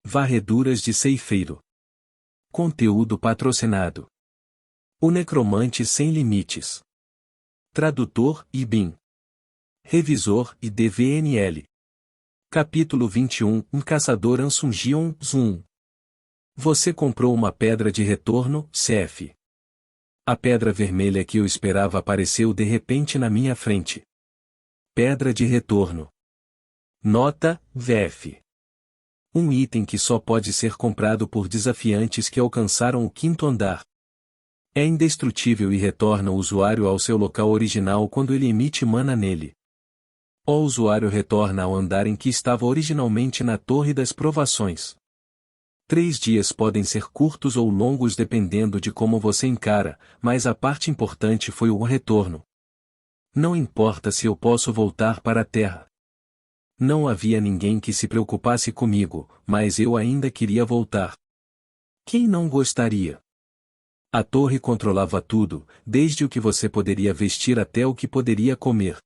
Varreduras de ceifeiro. Conteúdo patrocinado. O Necromante Sem Limites. Tradutor Ibin. Revisor e DVNL. Capítulo 21. Um caçador Ansungion Zoom. Você comprou uma pedra de retorno, CF. A pedra vermelha que eu esperava apareceu de repente na minha frente. Pedra de retorno. Nota, VF. Um item que só pode ser comprado por desafiantes que alcançaram o 5º andar. É indestrutível e retorna o usuário ao seu local original quando ele emite mana nele. O usuário retorna ao andar em que estava originalmente na Torre das Provações. 3 dias podem ser curtos ou longos dependendo de como você encara, mas a parte importante foi o retorno. Não importa se eu posso voltar para a Terra. Não havia ninguém que se preocupasse comigo, mas eu ainda queria voltar. Quem não gostaria? A torre controlava tudo, desde o que você poderia vestir até o que poderia comer.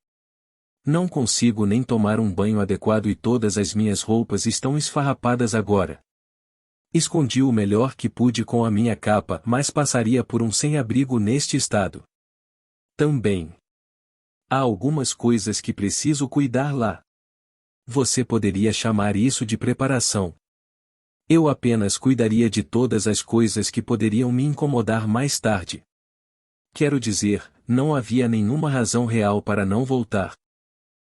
Não consigo nem tomar um banho adequado e todas as minhas roupas estão esfarrapadas agora. Escondi o melhor que pude com a minha capa, mas passaria por um sem-abrigo neste estado. Também. Há algumas coisas que preciso cuidar lá. Você poderia chamar isso de preparação. Eu apenas cuidaria de todas as coisas que poderiam me incomodar mais tarde. Quero dizer, não havia nenhuma razão real para não voltar.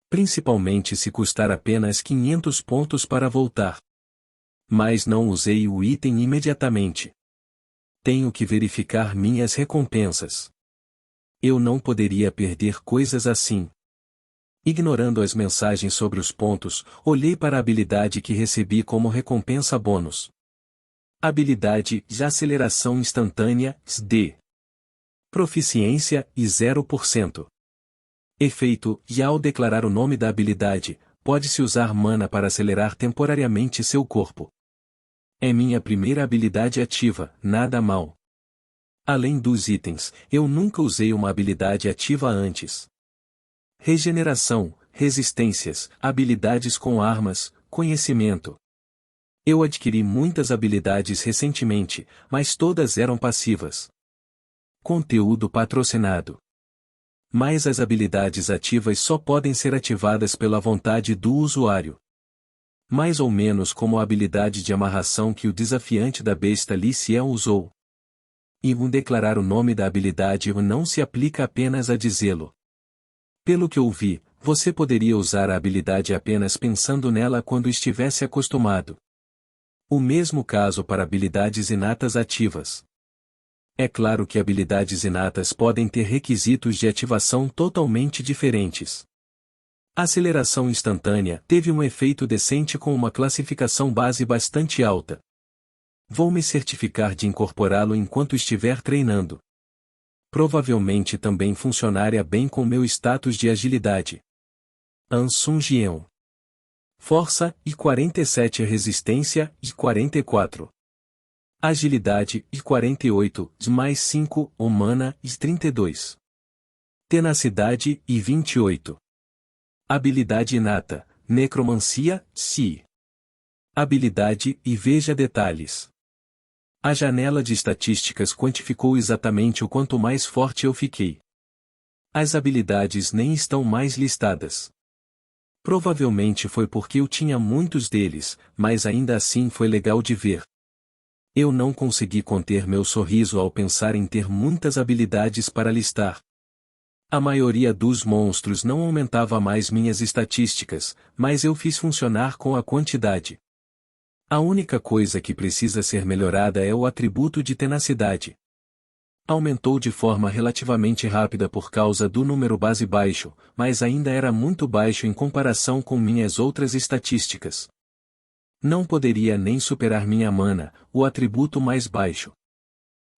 Principalmente se custar apenas 500 pontos para voltar. Mas não usei o item imediatamente. Tenho que verificar minhas recompensas. Eu não poderia perder coisas assim. Ignorando as mensagens sobre os pontos, olhei para a habilidade que recebi como recompensa bônus. Habilidade de aceleração instantânea, SD. Proficiência, e 0%. Efeito, e ao declarar o nome da habilidade, pode-se usar mana para acelerar temporariamente seu corpo. É minha primeira habilidade ativa, nada mal. Além dos itens, eu nunca usei uma habilidade ativa antes. Regeneração, resistências, habilidades com armas, conhecimento. Eu adquiri muitas habilidades recentemente, mas todas eram passivas. Conteúdo patrocinado. Mas as habilidades ativas só podem ser ativadas pela vontade do usuário. Mais ou menos como a habilidade de amarração que o desafiante da besta Li Xian usou. E declarar o nome da habilidade não se aplica apenas a dizê-lo. Pelo que ouvi, você poderia usar a habilidade apenas pensando nela quando estivesse acostumado. O mesmo caso para habilidades inatas ativas. É claro que habilidades inatas podem ter requisitos de ativação totalmente diferentes. A aceleração instantânea teve um efeito decente com uma classificação base bastante alta. Vou me certificar de incorporá-lo enquanto estiver treinando. Provavelmente também funcionaria bem com meu status de agilidade. Ansungion. Força, e 47 resistência, e 44. Agilidade, e 48, mais 5, mana, e 32. Tenacidade, e 28. Habilidade inata, necromancia, Si. Habilidade, e veja detalhes. A janela de estatísticas quantificou exatamente o quanto mais forte eu fiquei. As habilidades nem estão mais listadas. Provavelmente foi porque eu tinha muitos deles, mas ainda assim foi legal de ver. Eu não consegui conter meu sorriso ao pensar em ter muitas habilidades para listar. A maioria dos monstros não aumentava mais minhas estatísticas, mas eu fiz funcionar com a quantidade. A única coisa que precisa ser melhorada é o atributo de tenacidade. Aumentou de forma relativamente rápida por causa do número base baixo, mas ainda era muito baixo em comparação com minhas outras estatísticas. Não poderia nem superar minha mana, o atributo mais baixo.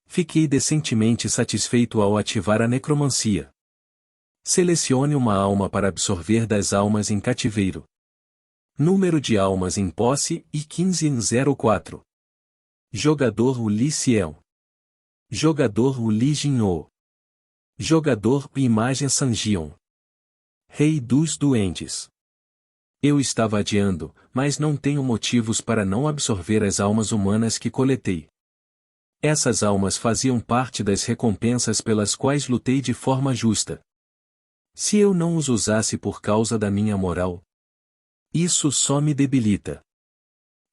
Fiquei decentemente satisfeito ao ativar a necromancia. Selecione uma alma para absorver das almas em cativeiro. Número de almas em posse, e 15 em 04. Jogador Li Xian. Jogador Li Jinhou. Jogador Imagem Sanjion. Rei dos Duendes. Eu estava adiando, mas não tenho motivos para não absorver as almas humanas que coletei. Essas almas faziam parte das recompensas pelas quais lutei de forma justa. Se eu não os usasse por causa da minha moral, isso só me debilita.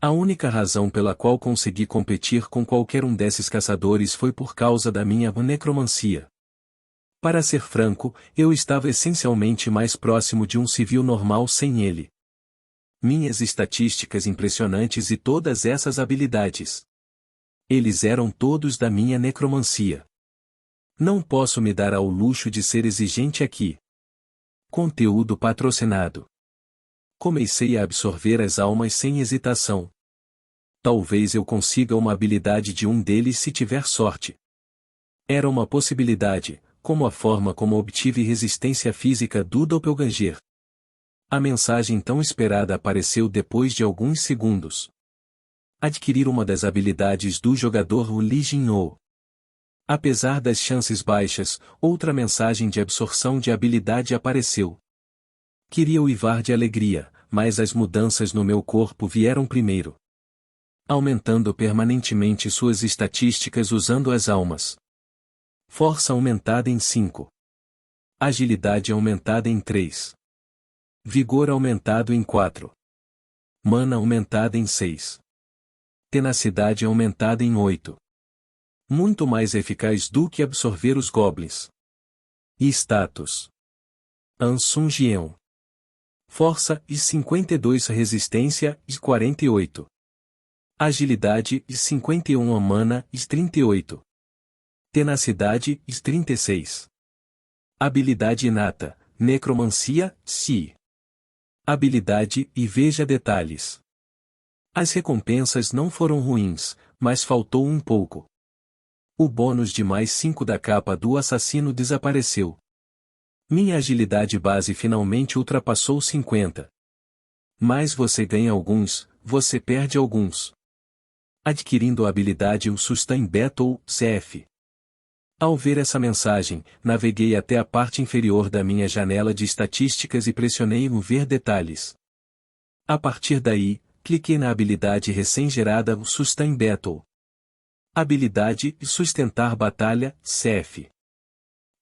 A única razão pela qual consegui competir com qualquer um desses caçadores foi por causa da minha necromancia. Para ser franco, eu estava essencialmente mais próximo de um civil normal sem ele. Minhas estatísticas impressionantes e todas essas habilidades. Eles eram todos da minha necromancia. Não posso me dar ao luxo de ser exigente aqui. Conteúdo patrocinado. Comecei a absorver as almas sem hesitação. Talvez eu consiga uma habilidade de um deles se tiver sorte. Era uma possibilidade, como a forma como obtive resistência física do Doppelganger. A mensagem tão esperada apareceu depois de alguns segundos. Adquirir uma das habilidades do jogador Li Jinhou. Apesar das chances baixas, outra mensagem de absorção de habilidade apareceu. Queria uivar de alegria, mas as mudanças no meu corpo vieram primeiro. Aumentando permanentemente suas estatísticas usando as almas. Força aumentada em 5. Agilidade aumentada em 3. Vigor aumentado em 4. Mana aumentada em 6. Tenacidade aumentada em 8. Muito mais eficaz do que absorver os goblins. E status. Ansung Jian. Força e 52 resistência e 48. Agilidade e 51 mana e 38. Tenacidade e 36. Habilidade inata, necromancia, si. Habilidade e veja detalhes. As recompensas não foram ruins, mas faltou um pouco. O bônus de mais 5 da capa do assassino desapareceu. Minha agilidade base finalmente ultrapassou 50. Mas você ganha alguns, você perde alguns. Adquirindo a habilidade o Sustain Battle, CF. Ao ver essa mensagem, naveguei até a parte inferior da minha janela de estatísticas e pressionei no ver detalhes. A partir daí, cliquei na habilidade recém-gerada o Sustain Battle. Habilidade Sustentar Batalha, CF.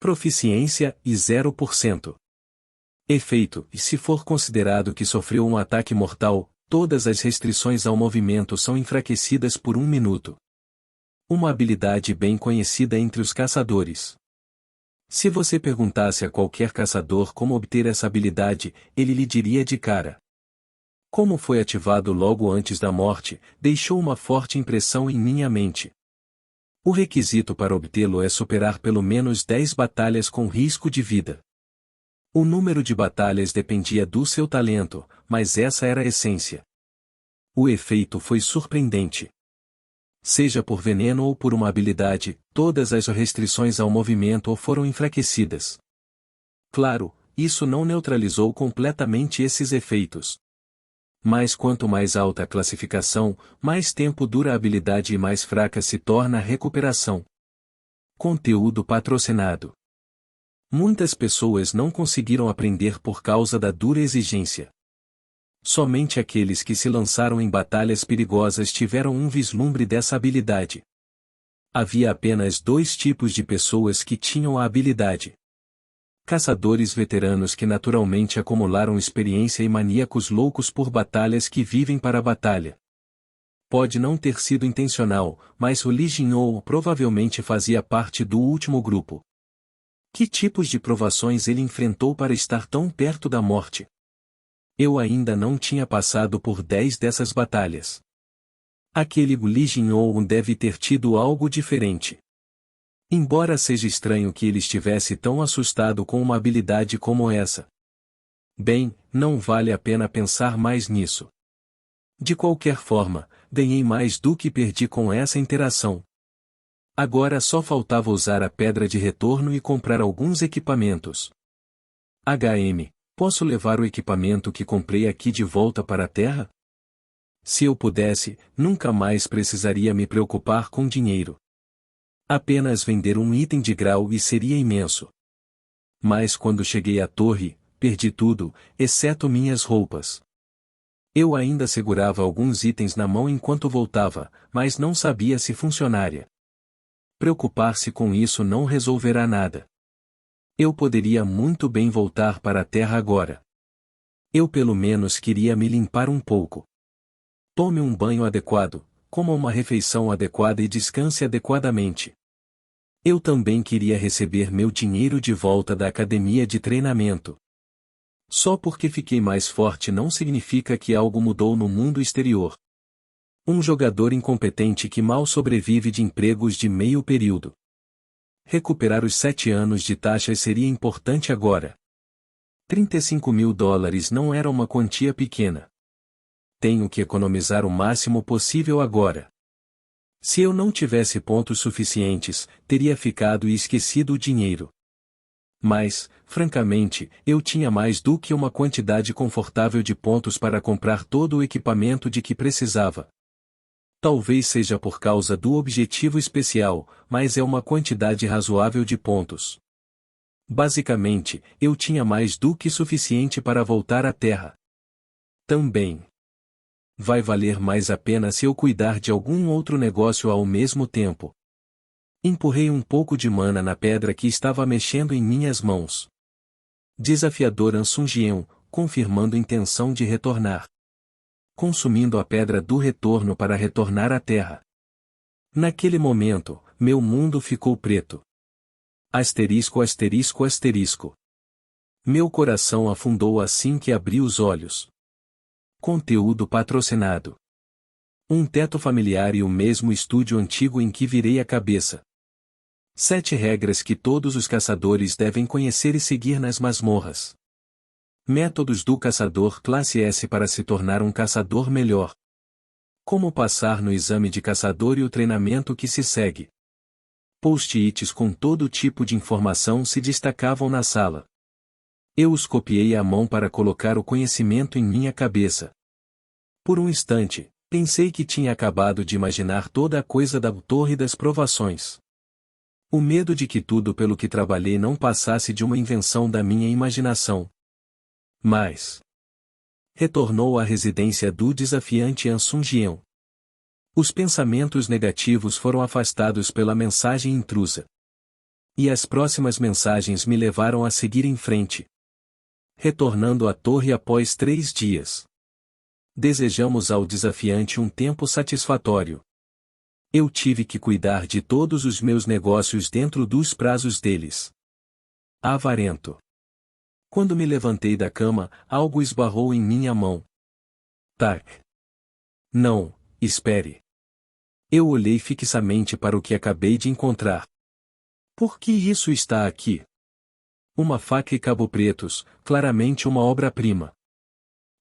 Proficiência e 0%. Efeito, e se for considerado que sofreu um ataque mortal, todas as restrições ao movimento são enfraquecidas por 1 minuto. Uma habilidade bem conhecida entre os caçadores. Se você perguntasse a qualquer caçador como obter essa habilidade, ele lhe diria de cara. Como foi ativado logo antes da morte, deixou uma forte impressão em minha mente. O requisito para obtê-lo é superar pelo menos 10 batalhas com risco de vida. O número de batalhas dependia do seu talento, mas essa era a essência. O efeito foi surpreendente. Seja por veneno ou por uma habilidade, todas as restrições ao movimento foram enfraquecidas. Claro, isso não neutralizou completamente esses efeitos. Mas quanto mais alta a classificação, mais tempo dura a habilidade e mais fraca se torna a recuperação. Conteúdo patrocinado. Muitas pessoas não conseguiram aprender por causa da dura exigência. Somente aqueles que se lançaram em batalhas perigosas tiveram um vislumbre dessa habilidade. Havia apenas 2 tipos de pessoas que tinham a habilidade. Caçadores veteranos que naturalmente acumularam experiência e maníacos loucos por batalhas que vivem para a batalha. Pode não ter sido intencional, mas o Li Jinhou provavelmente fazia parte do último grupo. Que tipos de provações ele enfrentou para estar tão perto da morte? Eu ainda não tinha passado por 10 dessas batalhas. Aquele Li Jinhou deve ter tido algo diferente. Embora seja estranho que ele estivesse tão assustado com uma habilidade como essa. Bem, não vale a pena pensar mais nisso. De qualquer forma, ganhei mais do que perdi com essa interação. Agora só faltava usar a pedra de retorno e comprar alguns equipamentos. Posso levar o equipamento que comprei aqui de volta para a Terra? Se eu pudesse, nunca mais precisaria me preocupar com dinheiro. Apenas vender um item de grau e seria imenso. Mas quando cheguei à torre, perdi tudo, exceto minhas roupas. Eu ainda segurava alguns itens na mão enquanto voltava, mas não sabia se funcionaria. Preocupar-se com isso não resolverá nada. Eu poderia muito bem voltar para a Terra agora. Eu pelo menos queria me limpar um pouco. Tome um banho adequado, coma uma refeição adequada e descanse adequadamente. Eu também queria receber meu dinheiro de volta da academia de treinamento. Só porque fiquei mais forte não significa que algo mudou no mundo exterior. Um jogador incompetente que mal sobrevive de empregos de meio período. Recuperar os 7 anos de taxas seria importante agora. $35.000 não era uma quantia pequena. Tenho que economizar o máximo possível agora. Se eu não tivesse pontos suficientes, teria ficado e esquecido o dinheiro. Mas, francamente, eu tinha mais do que uma quantidade confortável de pontos para comprar todo o equipamento de que precisava. Talvez seja por causa do objetivo especial, mas é uma quantidade razoável de pontos. Basicamente, eu tinha mais do que suficiente para voltar à Terra. Também vai valer mais a pena se eu cuidar de algum outro negócio ao mesmo tempo. Empurrei um pouco de mana na pedra que estava mexendo em minhas mãos. Desafiador Ansungien, confirmando intenção de retornar. Consumindo a pedra do retorno para retornar à Terra. Naquele momento, meu mundo ficou preto. Asterisco asterisco asterisco. Meu coração afundou assim que abri os olhos. Conteúdo patrocinado. Um teto familiar e o mesmo estúdio antigo em que virei a cabeça. 7 regras que todos os caçadores devem conhecer e seguir nas masmorras. Métodos do caçador classe S para se tornar um caçador melhor. Como passar no exame de caçador e o treinamento que se segue. Post-its com todo tipo de informação se destacavam na sala. Eu os copiei à mão para colocar o conhecimento em minha cabeça. Por um instante, pensei que tinha acabado de imaginar toda a coisa da Torre das Provações. O medo de que tudo pelo que trabalhei não passasse de uma invenção da minha imaginação. Mas retornou à residência do desafiante Ansungien. Os pensamentos negativos foram afastados pela mensagem intrusa. E as próximas mensagens me levaram a seguir em frente. Retornando à torre após 3 dias. Desejamos ao desafiante um tempo satisfatório. Eu tive que cuidar de todos os meus negócios dentro dos prazos deles. Avarento. Quando me levantei da cama, algo esbarrou em minha mão. Tac. Não, espere. Eu olhei fixamente para o que acabei de encontrar. Por que isso está aqui? Uma faca e cabo pretos, claramente uma obra-prima.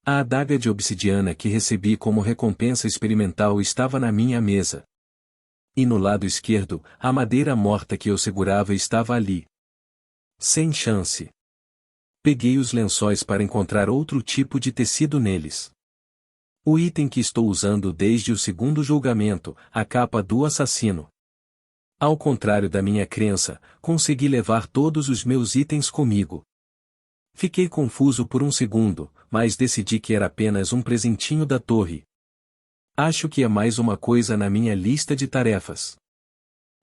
A adaga de obsidiana que recebi como recompensa experimental estava na minha mesa. E no lado esquerdo, a madeira morta que eu segurava estava ali. Sem chance. Peguei os lençóis para encontrar outro tipo de tecido neles. O item que estou usando desde o segundo julgamento, a capa do assassino. Ao contrário da minha crença, consegui levar todos os meus itens comigo. Fiquei confuso por um segundo, mas decidi que era apenas um presentinho da torre. Acho que é mais uma coisa na minha lista de tarefas.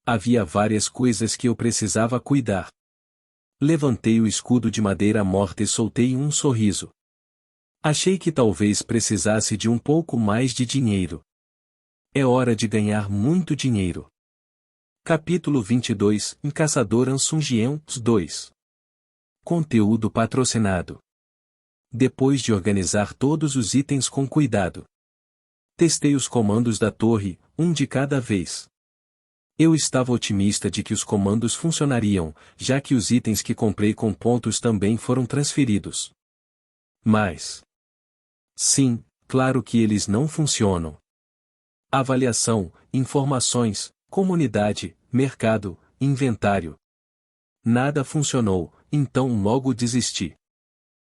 Havia várias coisas que eu precisava cuidar. Levantei o escudo de madeira morta e soltei um sorriso. Achei que talvez precisasse de um pouco mais de dinheiro. É hora de ganhar muito dinheiro. Capítulo 22, Caçador Ansungien 2. Conteúdo patrocinado. Depois de organizar todos os itens com cuidado. Testei os comandos da torre, um de cada vez. Eu estava otimista de que os comandos funcionariam, já que os itens que comprei com pontos também foram transferidos. Mas sim, claro que eles não funcionam. Avaliação, informações, comunidade, mercado, inventário. Nada funcionou, então logo desisti.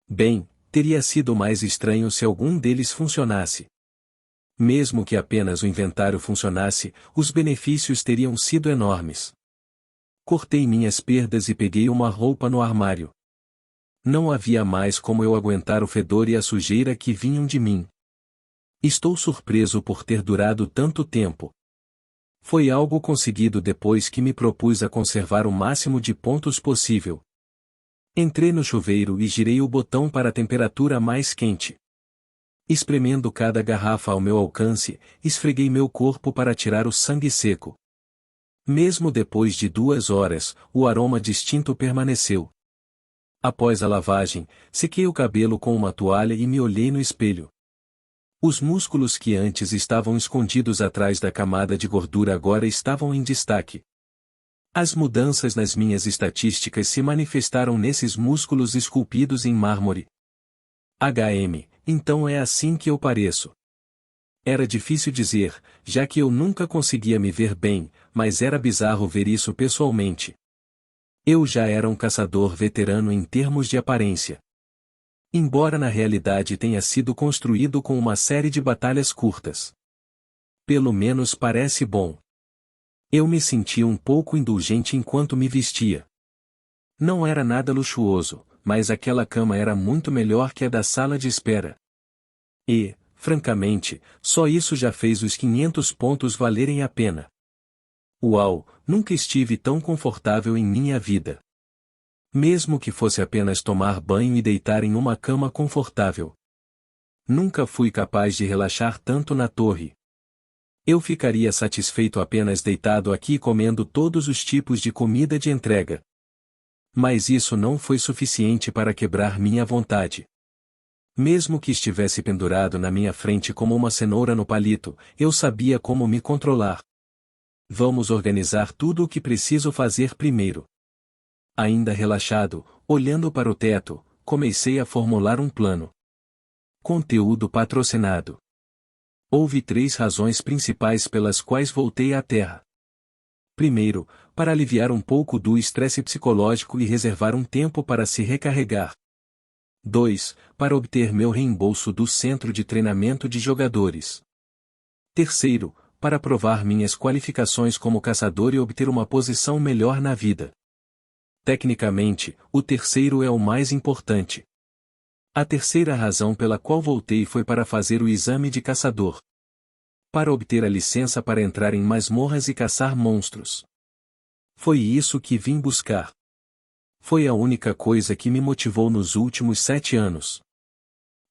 Bem, teria sido mais estranho se algum deles funcionasse. Mesmo que apenas o inventário funcionasse, os benefícios teriam sido enormes. Cortei minhas perdas e peguei uma roupa no armário. Não havia mais como eu aguentar o fedor e a sujeira que vinham de mim. Estou surpreso por ter durado tanto tempo. Foi algo conseguido depois que me propus a conservar o máximo de pontos possível. Entrei no chuveiro e girei o botão para a temperatura mais quente. Espremendo cada garrafa ao meu alcance, esfreguei meu corpo para tirar o sangue seco. Mesmo depois de 2 horas, o aroma distinto permaneceu. Após a lavagem, sequei o cabelo com uma toalha e me olhei no espelho. Os músculos que antes estavam escondidos atrás da camada de gordura agora estavam em destaque. As mudanças nas minhas estatísticas se manifestaram nesses músculos esculpidos em mármore. Então é assim que eu pareço. Era difícil dizer, já que eu nunca conseguia me ver bem, mas era bizarro ver isso pessoalmente. Eu já era um caçador veterano em termos de aparência. Embora na realidade tenha sido construído com uma série de batalhas curtas. Pelo menos parece bom. Eu me sentia um pouco indulgente enquanto me vestia. Não era nada luxuoso, mas aquela cama era muito melhor que a da sala de espera. E, francamente, só isso já fez os 500 pontos valerem a pena. Uau, nunca estive tão confortável em minha vida. Mesmo que fosse apenas tomar banho e deitar em uma cama confortável. Nunca fui capaz de relaxar tanto na torre. Eu ficaria satisfeito apenas deitado aqui comendo todos os tipos de comida de entrega. Mas isso não foi suficiente para quebrar minha vontade. Mesmo que estivesse pendurado na minha frente como uma cenoura no palito, eu sabia como me controlar. Vamos organizar tudo o que preciso fazer primeiro. Ainda relaxado, olhando para o teto, comecei a formular um plano. Conteúdo patrocinado. Houve 3 razões principais pelas quais voltei à Terra. Primeiro, para aliviar um pouco do estresse psicológico e reservar um tempo para se recarregar. 2. Para obter meu reembolso do centro de treinamento de jogadores. Terceiro, para provar minhas qualificações como caçador e obter uma posição melhor na vida. Tecnicamente, o terceiro é o mais importante. A terceira razão pela qual voltei foi para fazer o exame de caçador. Para obter a licença para entrar em masmorras e caçar monstros. Foi isso que vim buscar. Foi a única coisa que me motivou nos últimos 7 anos.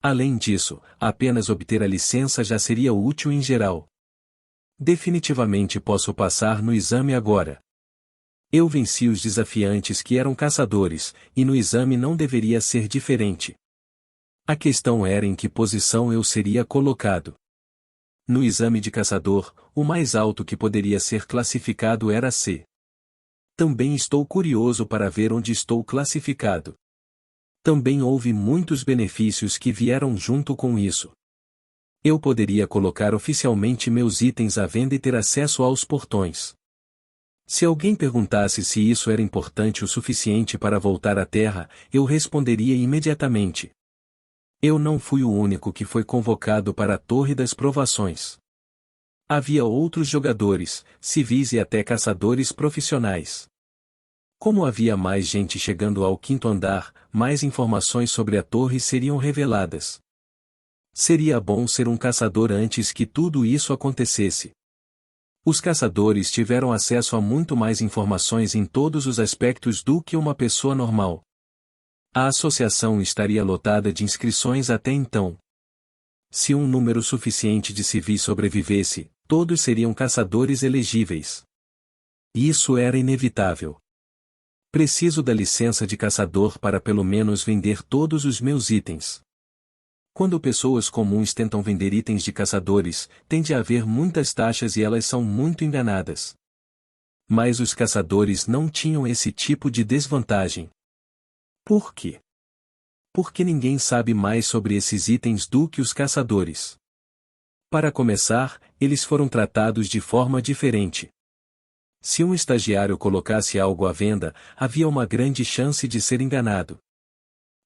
Além disso, apenas obter a licença já seria útil em geral. Definitivamente posso passar no exame agora. Eu venci os desafiantes que eram caçadores, e no exame não deveria ser diferente. A questão era em que posição eu seria colocado. No exame de caçador, o mais alto que poderia ser classificado era C. Também estou curioso para ver onde estou classificado. Também houve muitos benefícios que vieram junto com isso. Eu poderia colocar oficialmente meus itens à venda e ter acesso aos portões. Se alguém perguntasse se isso era importante o suficiente para voltar à Terra, eu responderia imediatamente. Eu não fui o único que foi convocado para a Torre das Provações. Havia outros jogadores, civis e até caçadores profissionais. Como havia mais gente chegando ao 5º andar, mais informações sobre a torre seriam reveladas. Seria bom ser um caçador antes que tudo isso acontecesse. Os caçadores tiveram acesso a muito mais informações em todos os aspectos do que uma pessoa normal. A associação estaria lotada de inscrições até então. Se um número suficiente de civis sobrevivesse, todos seriam caçadores elegíveis. Isso era inevitável. Preciso da licença de caçador para pelo menos vender todos os meus itens. Quando pessoas comuns tentam vender itens de caçadores, tende a haver muitas taxas e elas são muito enganadas. Mas os caçadores não tinham esse tipo de desvantagem. Por quê? Porque ninguém sabe mais sobre esses itens do que os caçadores. Para começar, eles foram tratados de forma diferente. Se um estagiário colocasse algo à venda, havia uma grande chance de ser enganado.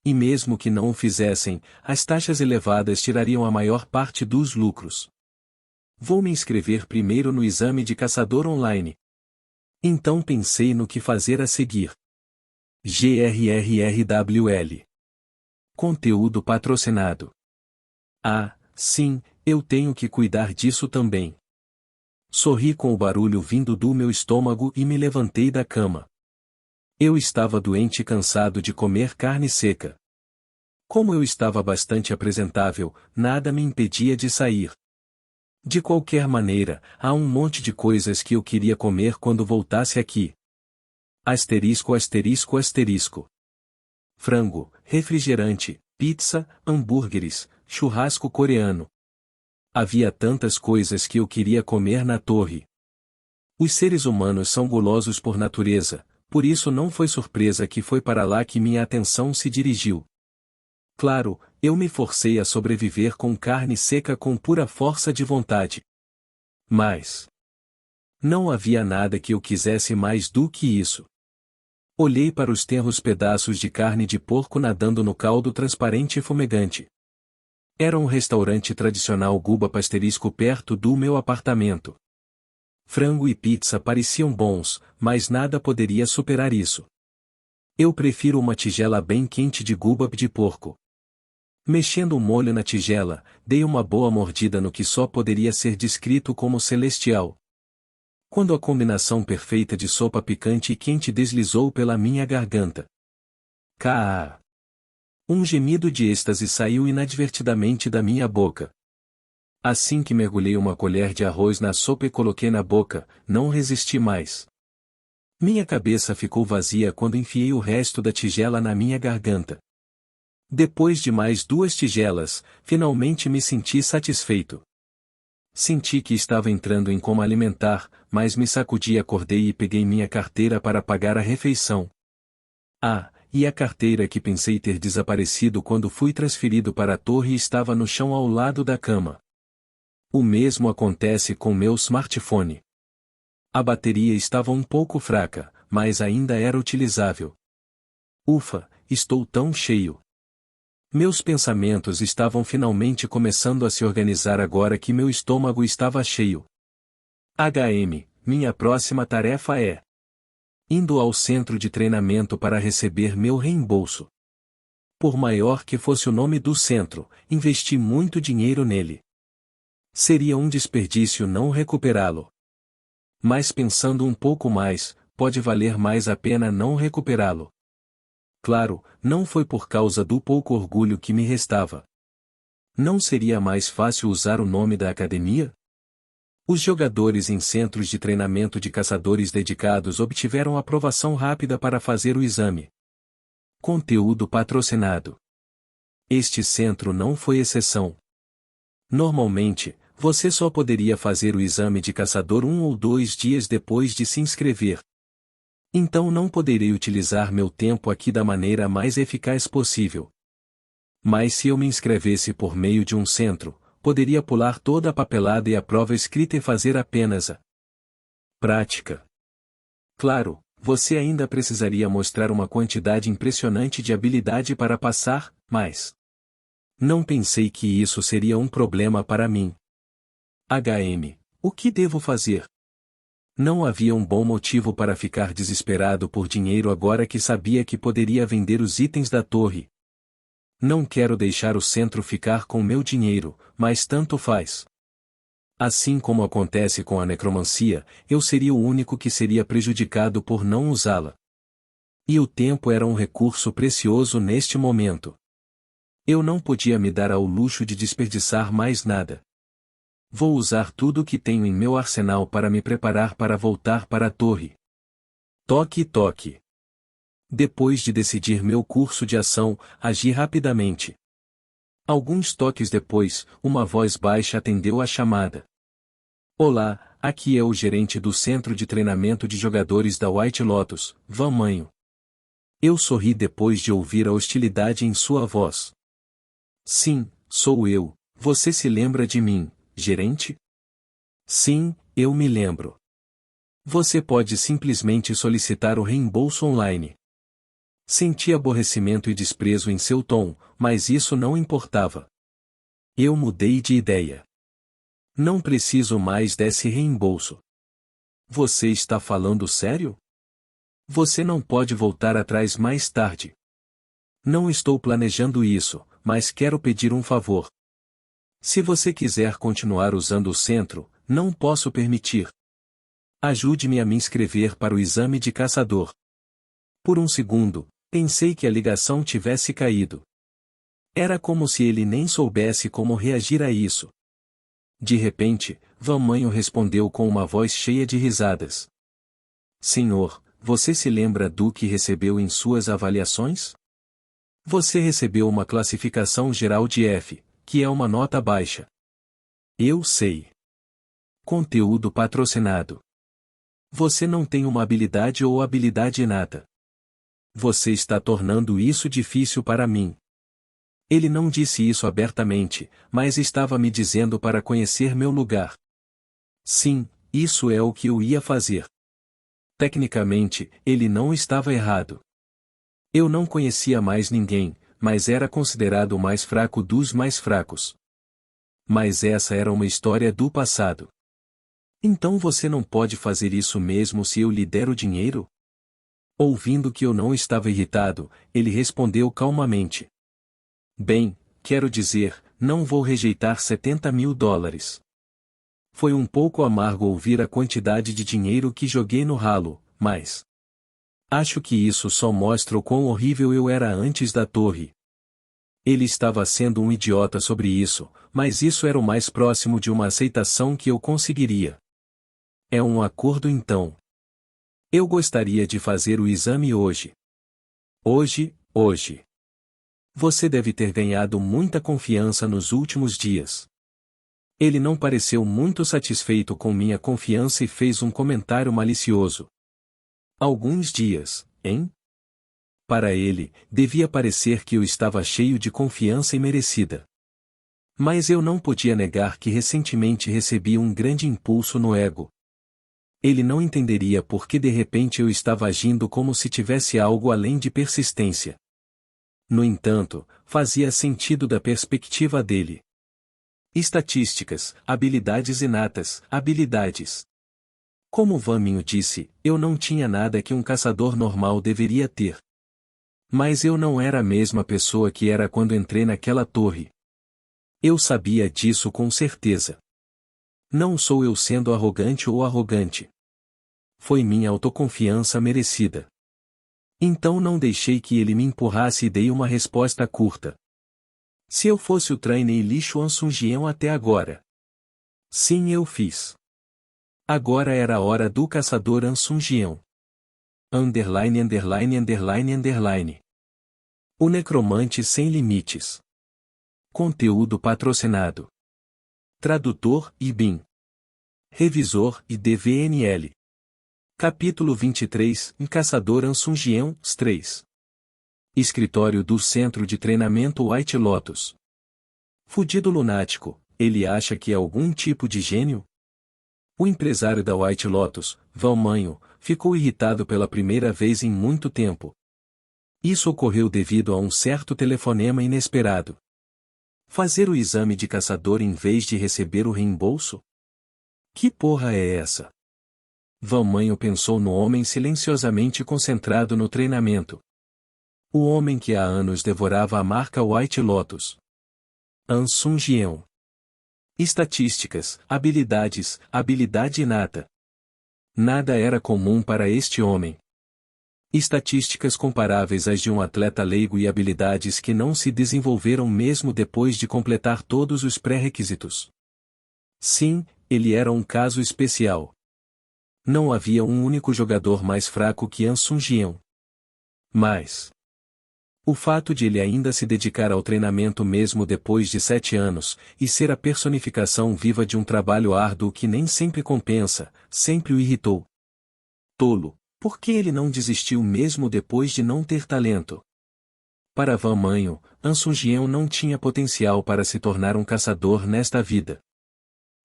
E mesmo que não o fizessem, as taxas elevadas tirariam a maior parte dos lucros. Vou me inscrever primeiro no exame de caçador online. Então pensei no que fazer a seguir. GRRRWL. Conteúdo patrocinado. Ah, sim, eu tenho que cuidar disso também. Sorri com o barulho vindo do meu estômago e me levantei da cama. Eu estava doente e cansado de comer carne seca. Como eu estava bastante apresentável, nada me impedia de sair. De qualquer maneira, há um monte de coisas que eu queria comer quando voltasse aqui. Asterisco asterisco asterisco. Frango, refrigerante, pizza, hambúrgueres, churrasco coreano. Havia tantas coisas que eu queria comer na torre. Os seres humanos são gulosos por natureza, por isso não foi surpresa que foi para lá que minha atenção se dirigiu. Claro, eu me forcei a sobreviver com carne seca com pura força de vontade. Mas não havia nada que eu quisesse mais do que isso. Olhei para os tenros pedaços de carne de porco nadando no caldo transparente e fumegante. Era um restaurante tradicional Guba Pasterisco perto do meu apartamento. Frango e pizza pareciam bons, mas nada poderia superar isso. Eu prefiro uma tigela bem quente de Guba de porco. Mexendo o molho na tigela, dei uma boa mordida no que só poderia ser descrito como celestial. Quando a combinação perfeita de sopa picante e quente deslizou pela minha garganta. Caa! Um gemido de êxtase saiu inadvertidamente da minha boca. Assim que mergulhei uma colher de arroz na sopa e coloquei na boca, não resisti mais. Minha cabeça ficou vazia quando enfiei o resto da tigela na minha garganta. Depois de mais 2 tigelas, finalmente me senti satisfeito. Senti que estava entrando em coma alimentar, mas me sacudi, acordei e peguei minha carteira para pagar a refeição. Ah, e a carteira que pensei ter desaparecido quando fui transferido para a torre estava no chão ao lado da cama. O mesmo acontece com meu smartphone. A bateria estava um pouco fraca, mas ainda era utilizável. Ufa, estou tão cheio. Meus pensamentos estavam finalmente começando a se organizar agora que meu estômago estava cheio. Minha próxima tarefa é indo ao centro de treinamento para receber meu reembolso. Por maior que fosse o nome do centro, investi muito dinheiro nele. Seria um desperdício não recuperá-lo. Mas pensando um pouco mais, pode valer mais a pena não recuperá-lo. Claro, não foi por causa do pouco orgulho que me restava. Não seria mais fácil usar o nome da academia? Os jogadores em centros de treinamento de caçadores dedicados obtiveram aprovação rápida para fazer o exame. Conteúdo patrocinado. Este centro não foi exceção. Normalmente, você só poderia fazer o exame de caçador 1 ou 2 dias depois de se inscrever. Então não poderei utilizar meu tempo aqui da maneira mais eficaz possível. Mas se eu me inscrevesse por meio de um centro, poderia pular toda a papelada e a prova escrita e fazer apenas a prática. Claro, você ainda precisaria mostrar uma quantidade impressionante de habilidade para passar, mas não pensei que isso seria um problema para mim. O que devo fazer? Não havia um bom motivo para ficar desesperado por dinheiro agora que sabia que poderia vender os itens da torre. Não quero deixar o centro ficar com meu dinheiro, mas tanto faz. Assim como acontece com a necromancia, eu seria o único que seria prejudicado por não usá-la. E o tempo era um recurso precioso neste momento. Eu não podia me dar ao luxo de desperdiçar mais nada. Vou usar tudo o que tenho em meu arsenal para me preparar para voltar para a torre. Toque, toque. Depois de decidir meu curso de ação, agi rapidamente. Alguns toques depois, uma voz baixa atendeu a chamada. Olá, aqui é o gerente do centro de treinamento de jogadores da White Lotus, Van Manho. Eu sorri depois de ouvir a hostilidade em sua voz. Sim, sou eu, você se lembra de mim, gerente? Sim, eu me lembro. Você pode simplesmente solicitar o reembolso online. Senti aborrecimento e desprezo em seu tom, mas isso não importava. Eu mudei de ideia. Não preciso mais desse reembolso. Você está falando sério? Você não pode voltar atrás mais tarde. Não estou planejando isso, mas quero pedir um favor. Se você quiser continuar usando o centro, não posso permitir. Ajude-me a me inscrever para o exame de caçador. Por um segundo, pensei que a ligação tivesse caído. Era como se ele nem soubesse como reagir a isso. De repente, Valmanho respondeu com uma voz cheia de risadas. Senhor, você se lembra do que recebeu em suas avaliações? Você recebeu uma classificação geral de F, que é uma nota baixa. Eu sei. Conteúdo patrocinado. Você não tem uma habilidade ou habilidade inata. Você está tornando isso difícil para mim. Ele não disse isso abertamente, mas estava me dizendo para conhecer meu lugar. Sim, isso é o que eu ia fazer. Tecnicamente, ele não estava errado. Eu não conhecia mais ninguém, mas era considerado o mais fraco dos mais fracos. Mas essa era uma história do passado. Então você não pode fazer isso mesmo se eu lhe der o dinheiro? Ouvindo que eu não estava irritado, ele respondeu calmamente. Bem, quero dizer, não vou rejeitar $70.000. Foi um pouco amargo ouvir a quantidade de dinheiro que joguei no ralo, mas acho que isso só mostra o quão horrível eu era antes da torre. Ele estava sendo um idiota sobre isso, mas isso era o mais próximo de uma aceitação que eu conseguiria. É um acordo então. Eu gostaria de fazer o exame hoje. Hoje. Você deve ter ganhado muita confiança nos últimos dias. Ele não pareceu muito satisfeito com minha confiança e fez um comentário malicioso. Alguns dias, hein? Para ele, devia parecer que eu estava cheio de confiança imerecida. Mas eu não podia negar que recentemente recebi um grande impulso no ego. Ele não entenderia por que de repente eu estava agindo como se tivesse algo além de persistência. No entanto, fazia sentido da perspectiva dele. Estatísticas, habilidades inatas, habilidades. Como Vaminho disse, eu não tinha nada que um caçador normal deveria ter. Mas eu não era a mesma pessoa que era quando entrei naquela torre. Eu sabia disso com certeza. Não sou eu sendo arrogante ou arrogante. Foi minha autoconfiança merecida. Então não deixei que ele me empurrasse e dei uma resposta curta. Se eu fosse o trainee lixo Ansungien até agora. Sim, eu fiz. Agora era a hora do caçador Ansungien. Underline. O necromante sem limites. Conteúdo patrocinado. Tradutor, Ibin. Revisor, IDVNL. Capítulo 23, Caçador Ansungien, 3. Escritório do Centro de Treinamento White Lotus. Fudido lunático, ele acha que é algum tipo de gênio? O empresário da White Lotus, Valmanho, ficou irritado pela primeira vez em muito tempo. Isso ocorreu devido a um certo telefonema inesperado. Fazer o exame de caçador em vez de receber o reembolso? Que porra é essa? Valmanho pensou no homem silenciosamente concentrado no treinamento. O homem que há anos devorava a marca White Lotus. Ansungien. Estatísticas, habilidades, habilidade inata. Nada era comum para este homem. Estatísticas comparáveis às de um atleta leigo e habilidades que não se desenvolveram mesmo depois de completar todos os pré-requisitos. Sim, ele era um caso especial. Não havia um único jogador mais fraco que Ansungien. Mas o fato de ele ainda se dedicar ao treinamento mesmo depois de 7 anos, e ser a personificação viva de um trabalho árduo que nem sempre compensa, sempre o irritou. Tolo, por que ele não desistiu mesmo depois de não ter talento? Para Valmanho, Ansungien não tinha potencial para se tornar um caçador nesta vida.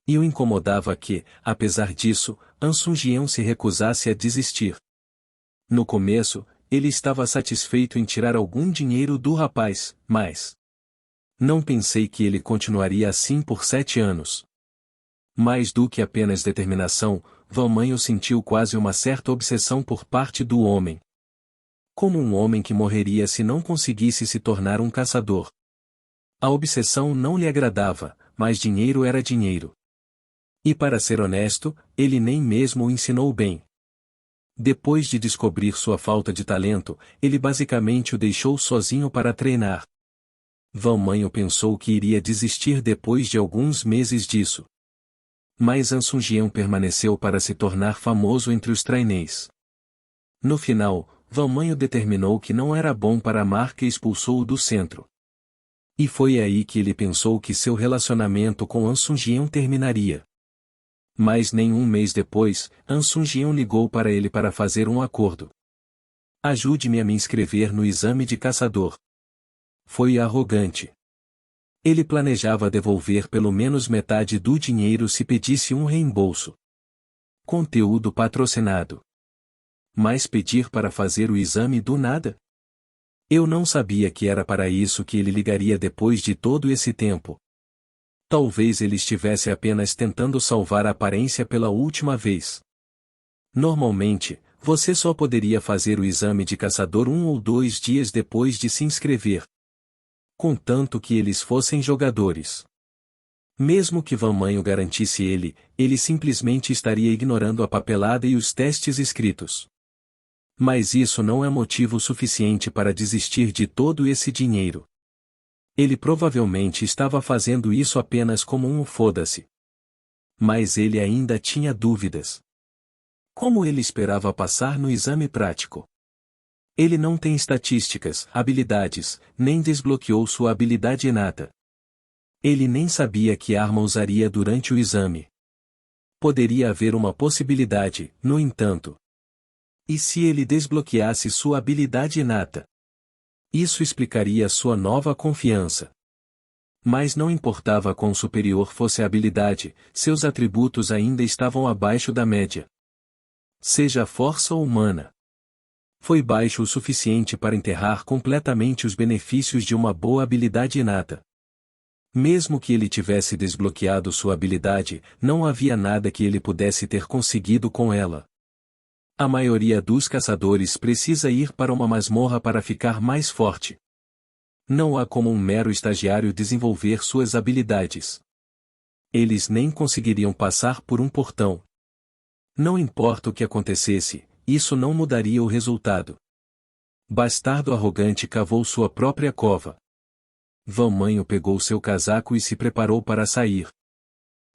E o incomodava que, apesar disso, Ansungien se recusasse a desistir. No começo, ele estava satisfeito em tirar algum dinheiro do rapaz, mas não pensei que ele continuaria assim por 7 anos. Mais do que apenas determinação, Valmanho sentiu quase uma certa obsessão por parte do homem. Como um homem que morreria se não conseguisse se tornar um caçador. A obsessão não lhe agradava, mas dinheiro era dinheiro. E para ser honesto, ele nem mesmo o ensinou bem. Depois de descobrir sua falta de talento, ele basicamente o deixou sozinho para treinar. Van Manho pensou que iria desistir depois de alguns meses disso. Mas An Sung-yeon permaneceu para se tornar famoso entre os trainees. No final, Van Manho determinou que não era bom para a marca e expulsou-o do centro. E foi aí que ele pensou que seu relacionamento com An Sung-yeon terminaria. Mas nem um mês depois, An Sung-yeon ligou para ele para fazer um acordo. Ajude-me a me inscrever no exame de caçador. Foi arrogante. Ele planejava devolver pelo menos metade do dinheiro se pedisse um reembolso. Conteúdo patrocinado. Mas pedir para fazer o exame do nada? Eu não sabia que era para isso que ele ligaria depois de todo esse tempo. Talvez ele estivesse apenas tentando salvar a aparência pela última vez. Normalmente, você só poderia fazer o exame de caçador 1 ou 2 dias depois de se inscrever. Contanto que eles fossem jogadores. Mesmo que Van Manho garantisse ele simplesmente estaria ignorando a papelada e os testes escritos. Mas isso não é motivo suficiente para desistir de todo esse dinheiro. Ele provavelmente estava fazendo isso apenas como um foda-se. Mas ele ainda tinha dúvidas. Como ele esperava passar no exame prático? Ele não tem estatísticas, habilidades, nem desbloqueou sua habilidade inata. Ele nem sabia que arma usaria durante o exame. Poderia haver uma possibilidade, no entanto. E se ele desbloqueasse sua habilidade inata? Isso explicaria sua nova confiança. Mas não importava quão superior fosse a habilidade, seus atributos ainda estavam abaixo da média. Seja força ou mana. Foi baixo o suficiente para enterrar completamente os benefícios de uma boa habilidade inata. Mesmo que ele tivesse desbloqueado sua habilidade, não havia nada que ele pudesse ter conseguido com ela. A maioria dos caçadores precisa ir para uma masmorra para ficar mais forte. Não há como um mero estagiário desenvolver suas habilidades. Eles nem conseguiriam passar por um portão. Não importa o que acontecesse, isso não mudaria o resultado. Bastardo arrogante cavou sua própria cova. Van Manho pegou seu casaco e se preparou para sair.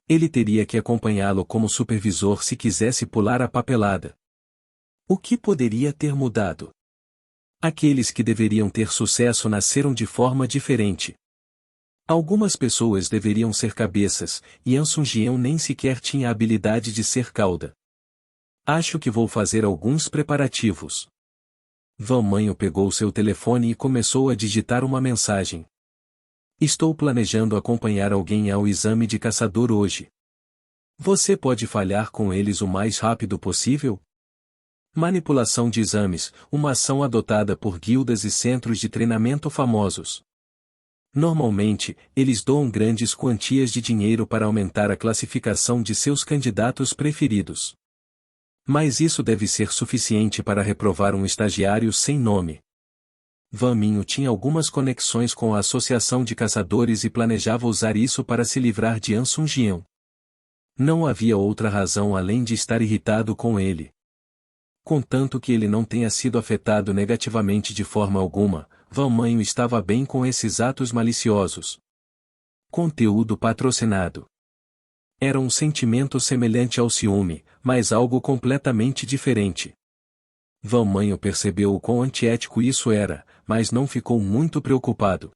Ele teria que acompanhá-lo como supervisor se quisesse pular a papelada. O que poderia ter mudado? Aqueles que deveriam ter sucesso nasceram de forma diferente. Algumas pessoas deveriam ser cabeças, e An Sung-yeon nem sequer tinha a habilidade de ser cauda. Acho que vou fazer alguns preparativos. Van Manho pegou seu telefone e começou a digitar uma mensagem. Estou planejando acompanhar alguém ao exame de caçador hoje. Você pode falhar com eles o mais rápido possível? Manipulação de exames, uma ação adotada por guildas e centros de treinamento famosos. Normalmente, eles doam grandes quantias de dinheiro para aumentar a classificação de seus candidatos preferidos. Mas isso deve ser suficiente para reprovar um estagiário sem nome. Van Manho tinha algumas conexões com a Associação de Caçadores e planejava usar isso para se livrar de An Sung-yeon. Não havia outra razão além de estar irritado com ele. Contanto que ele não tenha sido afetado negativamente de forma alguma, Van Manho estava bem com esses atos maliciosos. Conteúdo patrocinado. Era um sentimento semelhante ao ciúme, mas algo completamente diferente. Van Manho percebeu o quão antiético isso era, mas não ficou muito preocupado.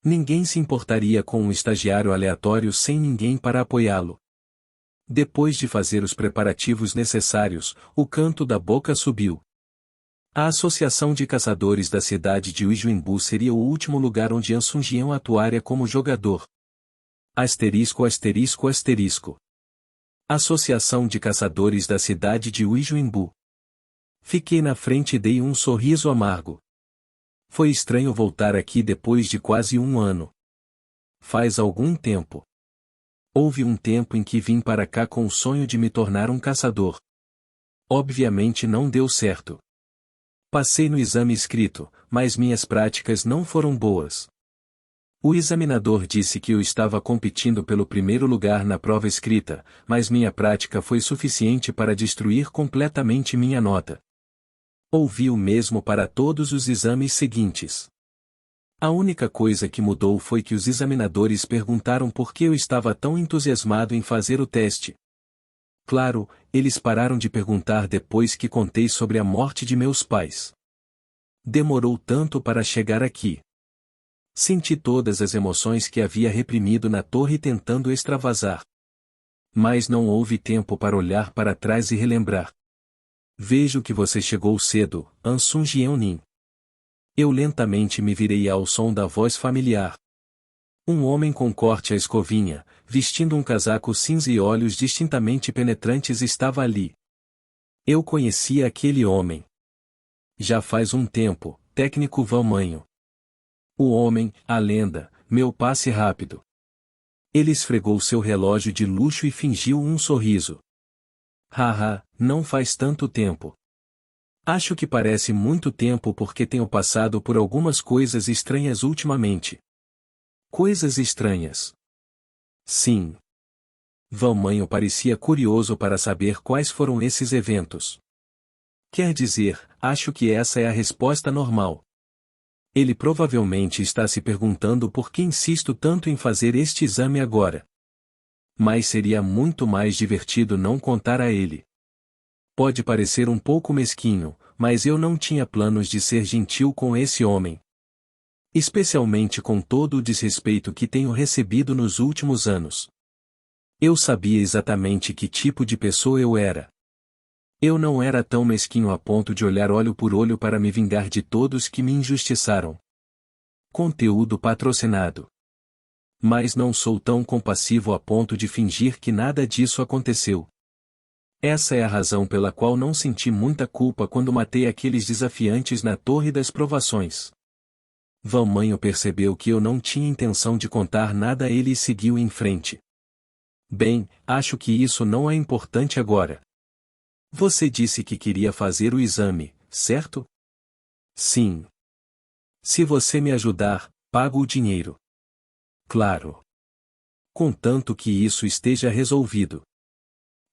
Ninguém se importaria com um estagiário aleatório sem ninguém para apoiá-lo. Depois de fazer os preparativos necessários, o canto da boca subiu. A Associação de Caçadores da cidade de Uijuinbu seria o último lugar onde An Sung-yeon atuaria como jogador. Asterisco asterisco asterisco. Associação de Caçadores da cidade de Uijuinbu. Fiquei na frente e dei um sorriso amargo. Foi estranho voltar aqui depois de quase um ano. Faz algum tempo. Houve um tempo em que vim para cá com o sonho de me tornar um caçador. Obviamente não deu certo. Passei no exame escrito, mas minhas práticas não foram boas. O examinador disse que eu estava competindo pelo primeiro lugar na prova escrita, mas minha prática foi suficiente para destruir completamente minha nota. Ouvi o mesmo para todos os exames seguintes. A única coisa que mudou foi que os examinadores perguntaram por que eu estava tão entusiasmado em fazer o teste. Claro, eles pararam de perguntar depois que contei sobre a morte de meus pais. Demorou tanto para chegar aqui. Senti todas as emoções que havia reprimido na torre tentando extravasar. Mas não houve tempo para olhar para trás e relembrar. Vejo que você chegou cedo, Ansun Jeonnin. Eu lentamente me virei ao som da voz familiar. Um homem com corte à escovinha, vestindo um casaco cinza e olhos distintamente penetrantes estava ali. Eu conhecia aquele homem. Já faz um tempo, técnico Van Manho. O homem, a lenda, meu passe rápido. Ele esfregou seu relógio de luxo e fingiu um sorriso. Haha, não faz tanto tempo. Acho que parece muito tempo porque tenho passado por algumas coisas estranhas ultimamente. Coisas estranhas. Sim. Van Manho parecia curioso para saber quais foram esses eventos. Quer dizer, acho que essa é a resposta normal. Ele provavelmente está se perguntando por que insisto tanto em fazer este exame agora. Mas seria muito mais divertido não contar a ele. Pode parecer um pouco mesquinho, mas eu não tinha planos de ser gentil com esse homem. Especialmente com todo o desrespeito que tenho recebido nos últimos anos. Eu sabia exatamente que tipo de pessoa eu era. Eu não era tão mesquinho a ponto de olhar olho por olho para me vingar de todos que me injustiçaram. Conteúdo patrocinado. Mas não sou tão compassivo a ponto de fingir que nada disso aconteceu. Essa é a razão pela qual não senti muita culpa quando matei aqueles desafiantes na Torre das Provações. Van Manho percebeu que eu não tinha intenção de contar nada a ele e seguiu em frente. Bem, acho que isso não é importante agora. Você disse que queria fazer o exame, certo? Sim. Se você me ajudar, pago o dinheiro. Claro. Contanto que isso esteja resolvido.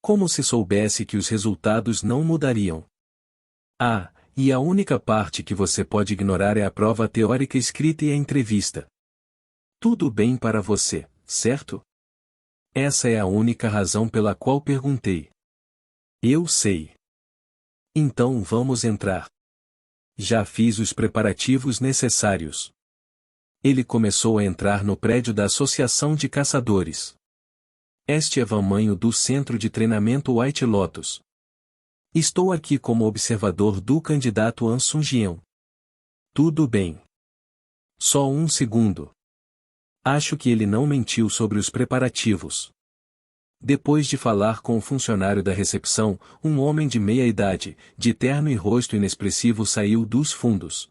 Como se soubesse que os resultados não mudariam. Ah, e a única parte que você pode ignorar é a prova teórica escrita e a entrevista. Tudo bem para você, certo? Essa é a única razão pela qual perguntei. Eu sei. Então vamos entrar. Já fiz os preparativos necessários. Ele começou a entrar no prédio da Associação de Caçadores. Este é Van Manho do Centro de Treinamento White Lotus. Estou aqui como observador do candidato Ansun Jeon. Tudo bem. Só um segundo. Acho que ele não mentiu sobre os preparativos. Depois de falar com o funcionário da recepção, um homem de meia-idade, de terno e rosto inexpressivo saiu dos fundos.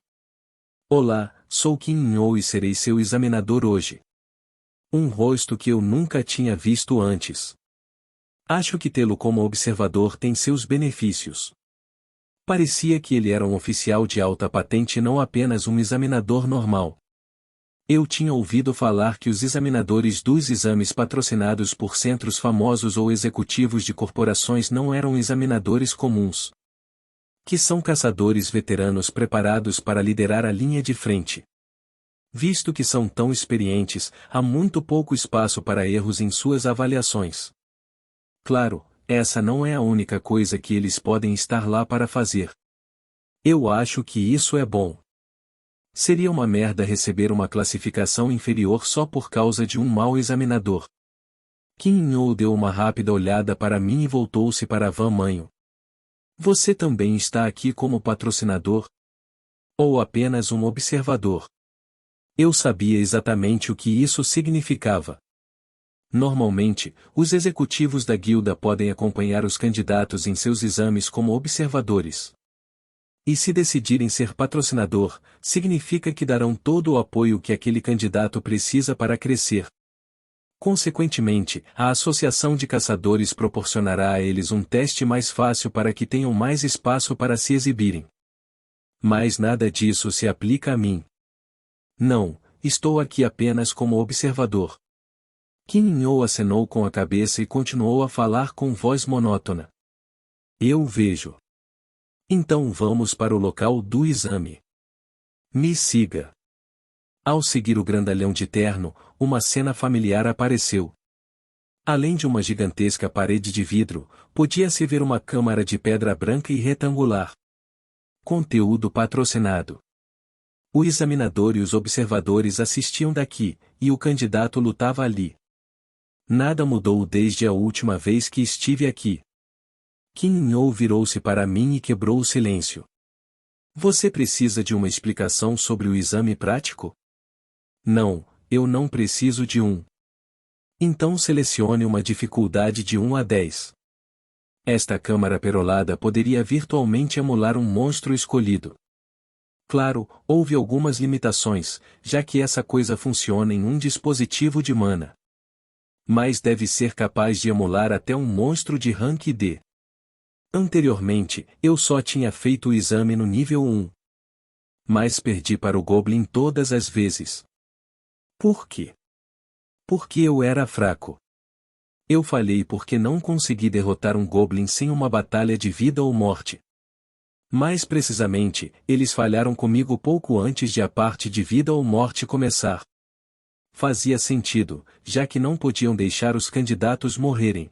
Olá, sou Kim In-oh e serei seu examinador hoje. Um rosto que eu nunca tinha visto antes. Acho que tê-lo como observador tem seus benefícios. Parecia que ele era um oficial de alta patente e não apenas um examinador normal. Eu tinha ouvido falar que os examinadores dos exames patrocinados por centros famosos ou executivos de corporações não eram examinadores comuns. Que são caçadores veteranos preparados para liderar a linha de frente. Visto que são tão experientes, há muito pouco espaço para erros em suas avaliações. Claro, essa não é a única coisa que eles podem estar lá para fazer. Eu acho que isso é bom. Seria uma merda receber uma classificação inferior só por causa de um mau examinador. Kim In-oh deu uma rápida olhada para mim e voltou-se para Van Manho. Você também está aqui como patrocinador? Ou apenas um observador? Eu sabia exatamente o que isso significava. Normalmente, os executivos da guilda podem acompanhar os candidatos em seus exames como observadores. E se decidirem ser patrocinador, significa que darão todo o apoio que aquele candidato precisa para crescer. Consequentemente, a Associação de Caçadores proporcionará a eles um teste mais fácil para que tenham mais espaço para se exibirem. Mas nada disso se aplica a mim. Não, estou aqui apenas como observador. Kim In-oh acenou com a cabeça e continuou a falar com voz monótona. Eu vejo. Então vamos para o local do exame. Me siga. Ao seguir o grandalhão de terno, uma cena familiar apareceu. Além de uma gigantesca parede de vidro, podia-se ver uma câmara de pedra branca e retangular. Conteúdo patrocinado. O examinador e os observadores assistiam daqui, e o candidato lutava ali. Nada mudou desde a última vez que estive aqui. Kim In-oh virou-se para mim e quebrou o silêncio. Você precisa de uma explicação sobre o exame prático? Não, eu não preciso de um. Então selecione uma dificuldade de 1 a 10. Esta câmara perolada poderia virtualmente emular um monstro escolhido. Claro, houve algumas limitações, já que essa coisa funciona em um dispositivo de mana. Mas deve ser capaz de emular até um monstro de rank D. Anteriormente, eu só tinha feito o exame no nível 1. Mas perdi para o Goblin todas as vezes. Por quê? Porque eu era fraco. Eu falhei porque não consegui derrotar um Goblin sem uma batalha de vida ou morte. Mais precisamente, eles falharam comigo pouco antes de a parte de vida ou morte começar. Fazia sentido, já que não podiam deixar os candidatos morrerem.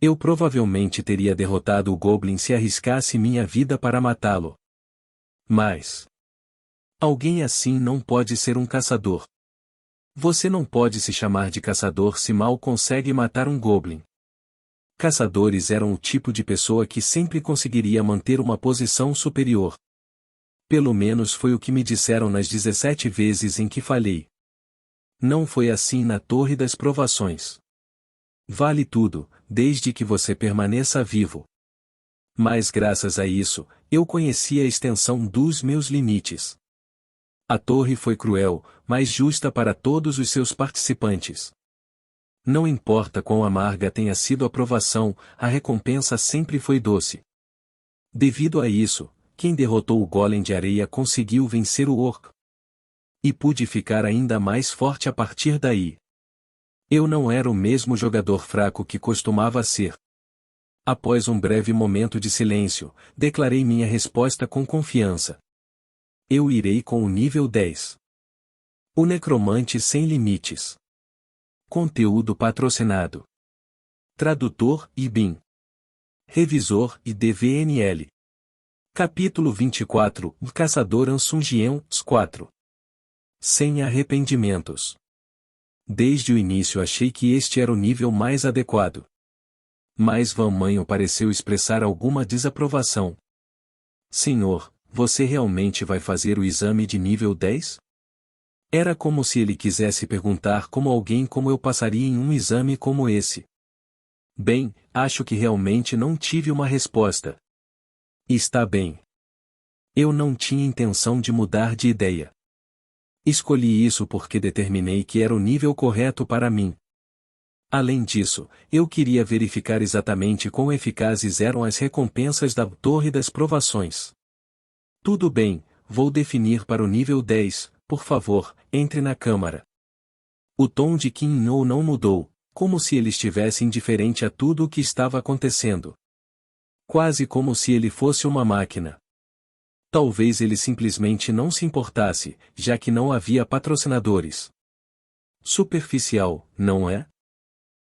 Eu provavelmente teria derrotado o Goblin se arriscasse minha vida para matá-lo. Mas alguém assim não pode ser um caçador. Você não pode se chamar de caçador se mal consegue matar um Goblin. Caçadores eram o tipo de pessoa que sempre conseguiria manter uma posição superior. Pelo menos foi o que me disseram nas 17 vezes em que falhei. Não foi assim na Torre das Provações. Vale tudo, desde que você permaneça vivo. Mas graças a isso, eu conheci a extensão dos meus limites. A torre foi cruel, mas justa para todos os seus participantes. Não importa quão amarga tenha sido a provação, a recompensa sempre foi doce. Devido a isso, quem derrotou o Golem de Areia conseguiu vencer o Orc. E pude ficar ainda mais forte a partir daí. Eu não era o mesmo jogador fraco que costumava ser. Após um breve momento de silêncio, declarei minha resposta com confiança. Eu irei com o nível 10. O Necromante Sem Limites. Conteúdo patrocinado. Tradutor Ibin. Revisor e DVNL. Capítulo 24 O Caçador Ansungien 4. Sem arrependimentos. Desde o início achei que este era o nível mais adequado. Mas Van Manho pareceu expressar alguma desaprovação. Senhor, você realmente vai fazer o exame de nível 10? Era como se ele quisesse perguntar como alguém como eu passaria em um exame como esse. Bem, acho que realmente não tive uma resposta. Está bem. Eu não tinha intenção de mudar de ideia. Escolhi isso porque determinei que era o nível correto para mim. Além disso, eu queria verificar exatamente quão eficazes eram as recompensas da Torre das Provações. Tudo bem, vou definir para o nível 10, por favor, entre na câmara. O tom de Kim In-oh não mudou, como se ele estivesse indiferente a tudo o que estava acontecendo. Quase como se ele fosse uma máquina. Talvez ele simplesmente não se importasse, já que não havia patrocinadores. Superficial, não é?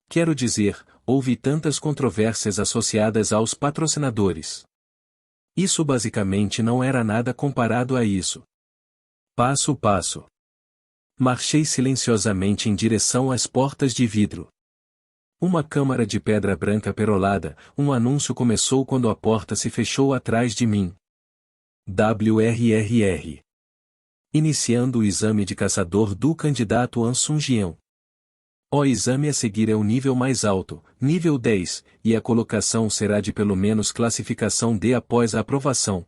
Quero dizer, houve tantas controvérsias associadas aos patrocinadores. Isso basicamente não era nada comparado a isso. Passo a passo. Marchei silenciosamente em direção às portas de vidro. Uma câmara de pedra branca perolada, um anúncio começou quando a porta se fechou atrás de mim. WRRR. Iniciando o exame de caçador do candidato Ansungien. O exame a seguir é o nível mais alto, nível 10, e a colocação será de pelo menos classificação D após a aprovação.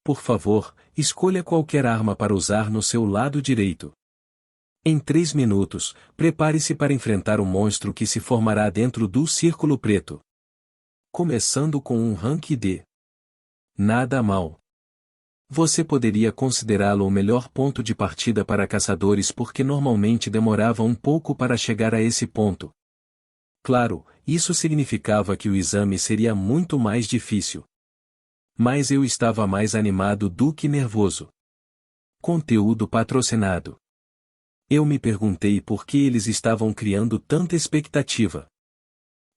Por favor, escolha qualquer arma para usar no seu lado direito. Em 3 minutos, prepare-se para enfrentar o monstro que se formará dentro do círculo preto. Começando com um rank D. Nada mal. Você poderia considerá-lo o melhor ponto de partida para caçadores porque normalmente demorava um pouco para chegar a esse ponto. Claro, isso significava que o exame seria muito mais difícil. Mas eu estava mais animado do que nervoso. Conteúdo patrocinado. Eu me perguntei por que eles estavam criando tanta expectativa.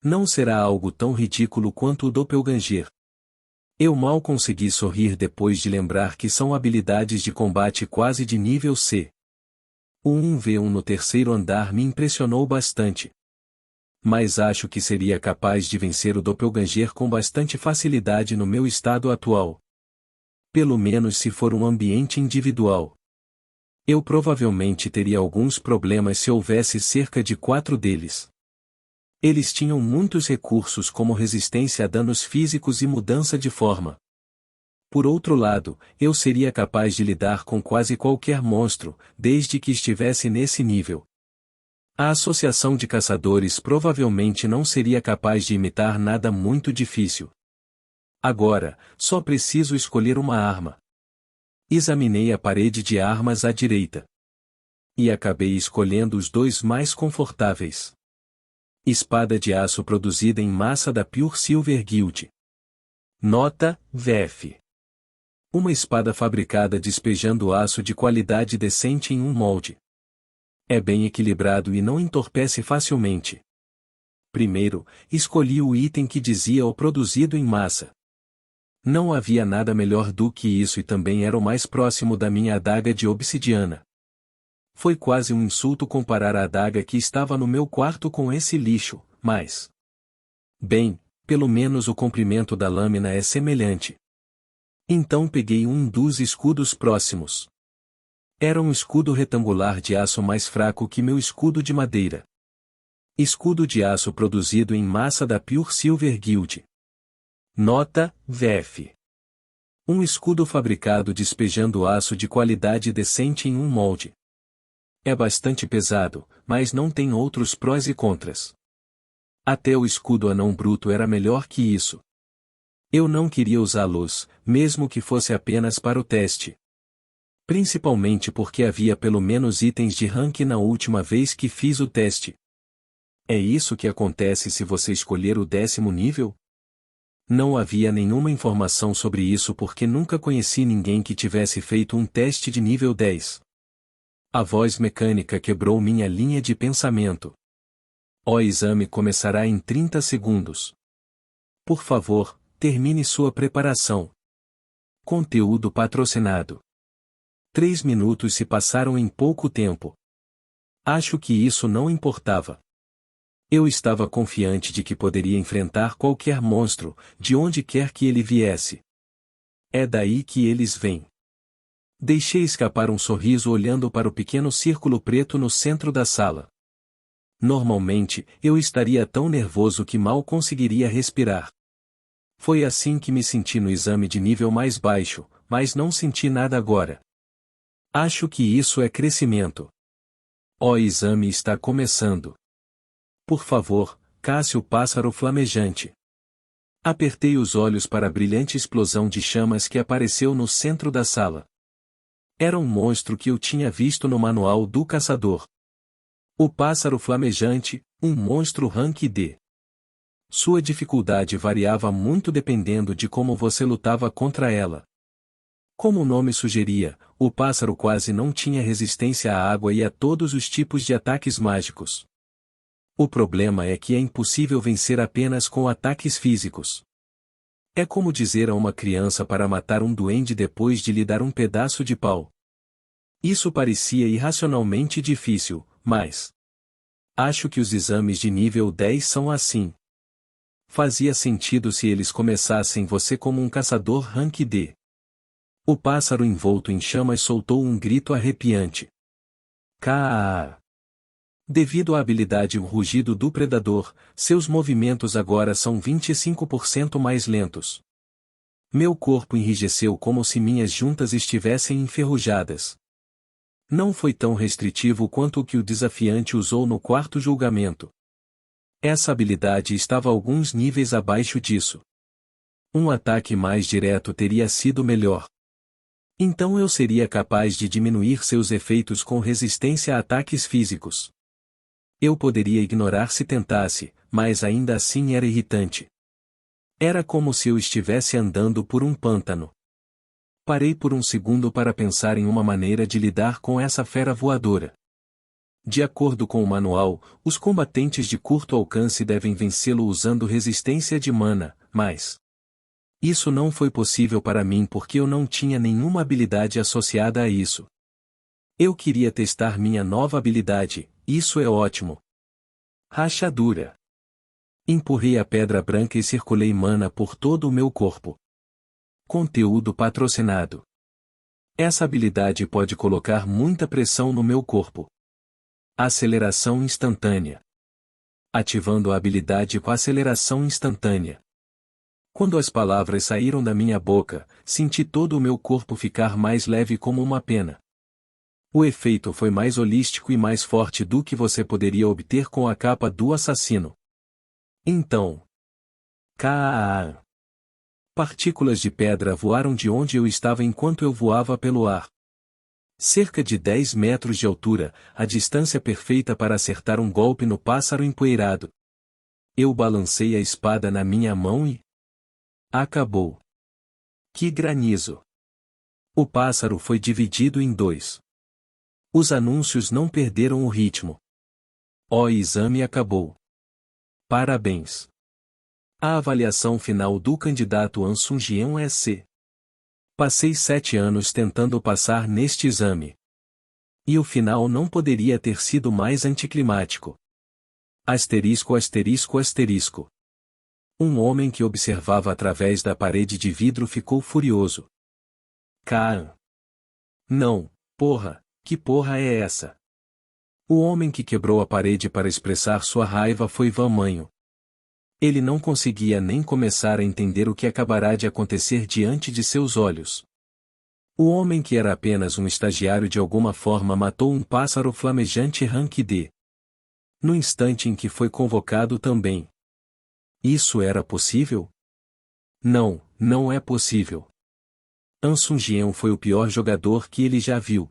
Não será algo tão ridículo quanto o doppelganger. Eu mal consegui sorrir depois de lembrar que são habilidades de combate quase de nível C. O 1v1 no terceiro andar me impressionou bastante. Mas acho que seria capaz de vencer o doppelganger com bastante facilidade no meu estado atual. Pelo menos se for um ambiente individual. Eu provavelmente teria alguns problemas se houvesse cerca de 4 deles. Eles tinham muitos recursos como resistência a danos físicos e mudança de forma. Por outro lado, eu seria capaz de lidar com quase qualquer monstro, desde que estivesse nesse nível. A associação de caçadores provavelmente não seria capaz de imitar nada muito difícil. Agora, só preciso escolher uma arma. Examinei a parede de armas à direita. E acabei escolhendo os dois mais confortáveis. Espada de aço produzida em massa da Pure Silver Guild. Nota: VF. Uma espada fabricada despejando aço de qualidade decente em um molde. É bem equilibrado e não entorpece facilmente. Primeiro, escolhi o item que dizia o produzido em massa. Não havia nada melhor do que isso e também era o mais próximo da minha adaga de obsidiana. Foi quase um insulto comparar a adaga que estava no meu quarto com esse lixo, mas... Bem, pelo menos o comprimento da lâmina é semelhante. Então peguei um dos escudos próximos. Era um escudo retangular de aço mais fraco que meu escudo de madeira. Escudo de aço produzido em massa da Pure Silver Guild. Nota: VF. Um escudo fabricado despejando aço de qualidade decente em um molde. É bastante pesado, mas não tem outros prós e contras. Até o escudo anão bruto era melhor que isso. Eu não queria usá-los, mesmo que fosse apenas para o teste. Principalmente porque havia pelo menos itens de rank na última vez que fiz o teste. É isso que acontece se você escolher o 10º nível? Não havia nenhuma informação sobre isso porque nunca conheci ninguém que tivesse feito um teste de nível 10. A voz mecânica quebrou minha linha de pensamento. O exame começará em 30 segundos. Por favor, termine sua preparação. Conteúdo patrocinado. 3 minutos se passaram em pouco tempo. Acho que isso não importava. Eu estava confiante de que poderia enfrentar qualquer monstro, de onde quer que ele viesse. É daí que eles vêm. Deixei escapar um sorriso olhando para o pequeno círculo preto no centro da sala. Normalmente, eu estaria tão nervoso que mal conseguiria respirar. Foi assim que me senti no exame de nível mais baixo, mas não senti nada agora. Acho que isso é crescimento. O exame está começando. Por favor, casse o pássaro flamejante. Apertei os olhos para a brilhante explosão de chamas que apareceu no centro da sala. Era um monstro que eu tinha visto no manual do caçador. O pássaro flamejante, um monstro rank D. Sua dificuldade variava muito dependendo de como você lutava contra ela. Como o nome sugeria, o pássaro quase não tinha resistência à água e a todos os tipos de ataques mágicos. O problema é que é impossível vencer apenas com ataques físicos. É como dizer a uma criança para matar um duende depois de lhe dar um pedaço de pau. Isso parecia irracionalmente difícil, mas... acho que os exames de nível 10 são assim. Fazia sentido se eles começassem você como um caçador rank D. O pássaro envolto em chamas soltou um grito arrepiante. Caaaa! Devido à habilidade e o rugido do predador, seus movimentos agora são 25% mais lentos. Meu corpo enrijeceu como se minhas juntas estivessem enferrujadas. Não foi tão restritivo quanto o que o desafiante usou no quarto julgamento. Essa habilidade estava alguns níveis abaixo disso. Um ataque mais direto teria sido melhor. Então eu seria capaz de diminuir seus efeitos com resistência a ataques físicos. Eu poderia ignorar se tentasse, mas ainda assim era irritante. Era como se eu estivesse andando por um pântano. Parei por um segundo para pensar em uma maneira de lidar com essa fera voadora. De acordo com o manual, os combatentes de curto alcance devem vencê-lo usando resistência de mana, mas isso não foi possível para mim porque eu não tinha nenhuma habilidade associada a isso. Eu queria testar minha nova habilidade, isso é ótimo. Rachadura. Empurrei a pedra branca e circulei mana por todo o meu corpo. Conteúdo patrocinado. Essa habilidade pode colocar muita pressão no meu corpo. Aceleração instantânea. Ativando a habilidade com aceleração instantânea. Quando as palavras saíram da minha boca, senti todo o meu corpo ficar mais leve como uma pena. O efeito foi mais holístico e mais forte do que você poderia obter com a capa do assassino. Então. Kaa. Partículas de pedra voaram de onde eu estava enquanto eu voava pelo ar. Cerca de 10 metros de altura, a distância perfeita para acertar um golpe no pássaro empoeirado. Eu balancei a espada na minha mão e... acabou. Que granizo! O pássaro foi dividido em dois. Os anúncios não perderam o ritmo. O exame acabou. Parabéns! A avaliação final do candidato An Sung-jian é C. Passei 7 anos tentando passar neste exame. E o final não poderia ter sido mais anticlimático. Asterisco asterisco asterisco. Um homem que observava através da parede de vidro ficou furioso. Kaan. Não, porra, que porra é essa? O homem que quebrou a parede para expressar sua raiva foi Van Manho. Ele não conseguia nem começar a entender o que acabará de acontecer diante de seus olhos. O homem que era apenas um estagiário de alguma forma matou um pássaro flamejante Rank D. No instante em que foi convocado também. Isso era possível? Não, não é possível. An Sung-jian foi o pior jogador que ele já viu.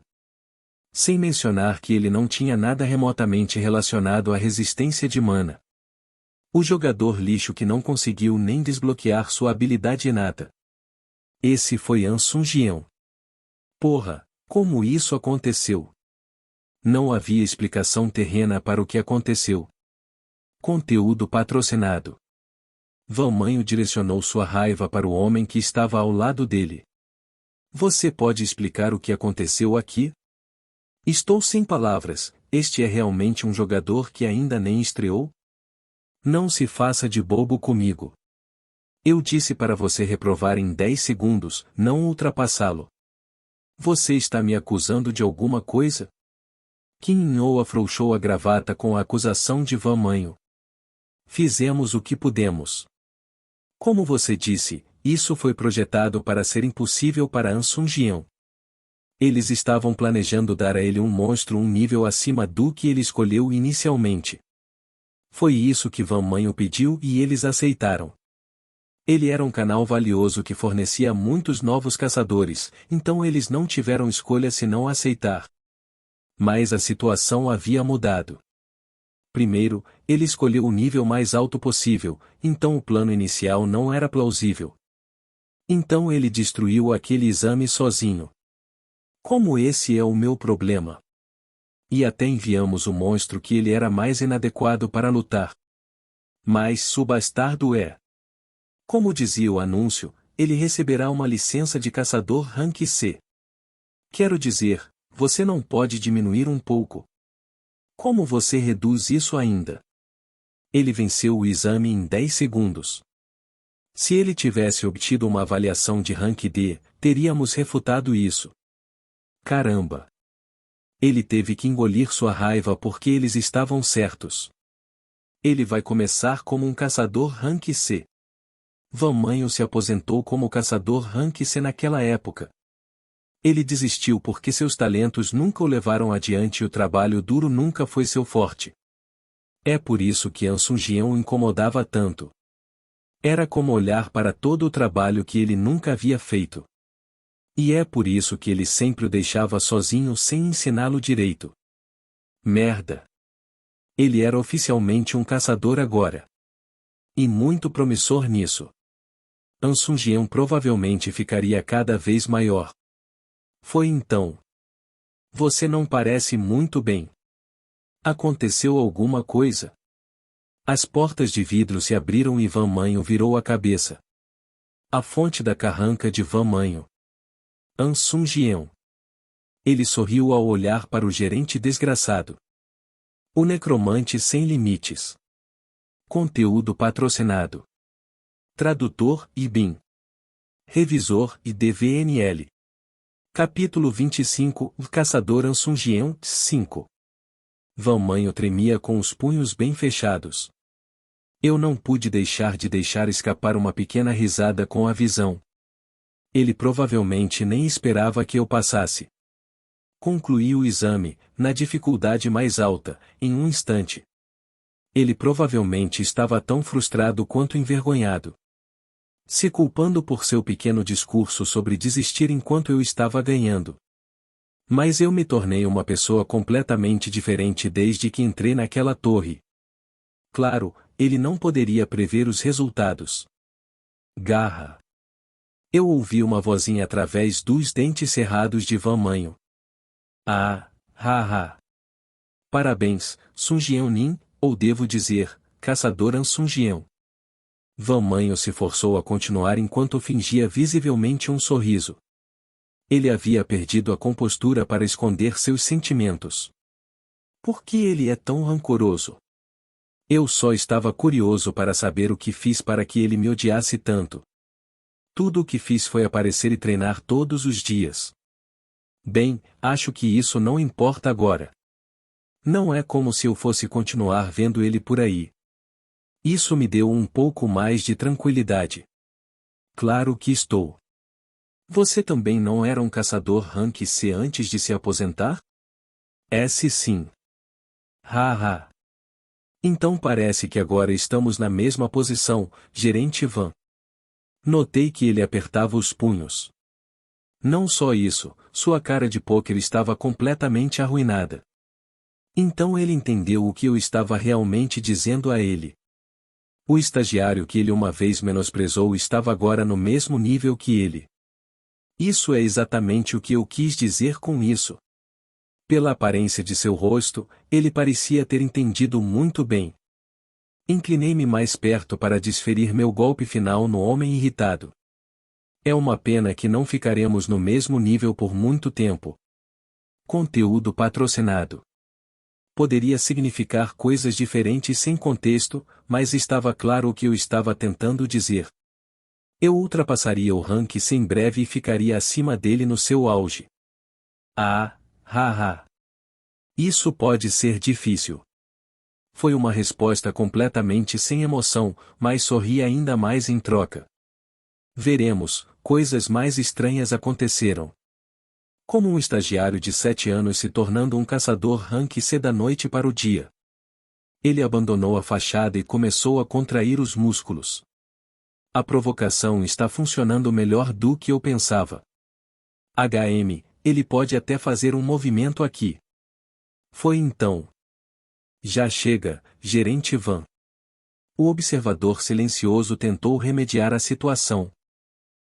Sem mencionar que ele não tinha nada remotamente relacionado à resistência de mana. O jogador lixo que não conseguiu nem desbloquear sua habilidade inata. Esse foi An Sung-jian. Porra, como isso aconteceu? Não havia explicação terrena para o que aconteceu. Conteúdo patrocinado. Van Manho direcionou sua raiva para o homem que estava ao lado dele. Você pode explicar o que aconteceu aqui? Estou sem palavras, este é realmente um jogador que ainda nem estreou? Não se faça de bobo comigo. Eu disse para você reprovar em 10 segundos, não ultrapassá-lo. Você está me acusando de alguma coisa? Kim In-oh afrouxou a gravata com a acusação de Van Manho. Fizemos o que pudemos. Como você disse, isso foi projetado para ser impossível para An Sung-jian. Eles estavam planejando dar a ele um monstro um nível acima do que ele escolheu inicialmente. Foi isso que Van Manho pediu e eles aceitaram. Ele era um canal valioso que fornecia muitos novos caçadores, então eles não tiveram escolha senão aceitar. Mas a situação havia mudado. Primeiro, ele escolheu o nível mais alto possível, então o plano inicial não era plausível. Então ele destruiu aquele exame sozinho. Como esse é o meu problema? E até enviamos o monstro que ele era mais inadequado para lutar. Mas o bastardo é. Como dizia o anúncio, ele receberá uma licença de caçador Rank C. Quero dizer, você não pode diminuir um pouco. Como você reduz isso ainda? Ele venceu o exame em 10 segundos. Se ele tivesse obtido uma avaliação de Rank D, teríamos refutado isso. Caramba! Ele teve que engolir sua raiva porque eles estavam certos. Ele vai começar como um caçador Rank C. Van Manho se aposentou como caçador Rank C naquela época. Ele desistiu porque seus talentos nunca o levaram adiante e o trabalho duro nunca foi seu forte. É por isso que An Sung-jian o incomodava tanto. Era como olhar para todo o trabalho que ele nunca havia feito. E é por isso que ele sempre o deixava sozinho sem ensiná-lo direito. Merda! Ele era oficialmente um caçador agora. E muito promissor nisso. Ansungien provavelmente ficaria cada vez maior. Foi então. Você não parece muito bem. Aconteceu alguma coisa? As portas de vidro se abriram e Van Manho virou a cabeça. A fonte da carranca de Van Manho. Ansungien. Ele sorriu ao olhar para o gerente desgraçado. O necromante sem limites. Conteúdo patrocinado. Tradutor IBIM. Revisor e DVNL. Capítulo 25 O Caçador Ansungien 5. Van Manho tremia com os punhos bem fechados. Eu não pude deixar escapar uma pequena risada com a visão. Ele provavelmente nem esperava que eu passasse. Concluí o exame, na dificuldade mais alta, em um instante. Ele provavelmente estava tão frustrado quanto envergonhado. Se culpando por seu pequeno discurso sobre desistir enquanto eu estava ganhando. Mas eu me tornei uma pessoa completamente diferente desde que entrei naquela torre. Claro, ele não poderia prever os resultados. Garra. Eu ouvi uma vozinha através dos dentes cerrados de Van Manho. Ah, ha. Parabéns, Sungien Nin, ou devo dizer, caçador Ansungien. Van Manho se forçou a continuar enquanto fingia visivelmente um sorriso. Ele havia perdido a compostura para esconder seus sentimentos. Por que ele é tão rancoroso? Eu só estava curioso para saber o que fiz para que ele me odiasse tanto. Tudo o que fiz foi aparecer e treinar todos os dias. Bem, acho que isso não importa agora. Não é como se eu fosse continuar vendo ele por aí. Isso me deu um pouco mais de tranquilidade. Claro que estou. Você também não era um caçador rank C antes de se aposentar? Sim. Ha. Então parece que agora estamos na mesma posição, gerente Van. Notei que ele apertava os punhos. Não só isso, sua cara de pôquer estava completamente arruinada. Então ele entendeu o que eu estava realmente dizendo a ele. O estagiário que ele uma vez menosprezou estava agora no mesmo nível que ele. Isso é exatamente o que eu quis dizer com isso. Pela aparência de seu rosto, ele parecia ter entendido muito bem. Inclinei-me mais perto para desferir meu golpe final no homem irritado. É uma pena que não ficaremos no mesmo nível por muito tempo. Conteúdo patrocinado. Poderia significar coisas diferentes sem contexto, mas estava claro o que eu estava tentando dizer. Eu ultrapassaria o rank em breve e ficaria acima dele no seu auge. Ah, ha. Isso pode ser difícil. Foi uma resposta completamente sem emoção, mas sorri ainda mais em troca. Veremos, coisas mais estranhas aconteceram. Como um estagiário de 7 anos se tornando um caçador rank C da noite para o dia. Ele abandonou a fachada e começou a contrair os músculos. A provocação está funcionando melhor do que eu pensava. Ele pode até fazer um movimento aqui. Foi então. Já chega, gerente Van. O observador silencioso tentou remediar a situação.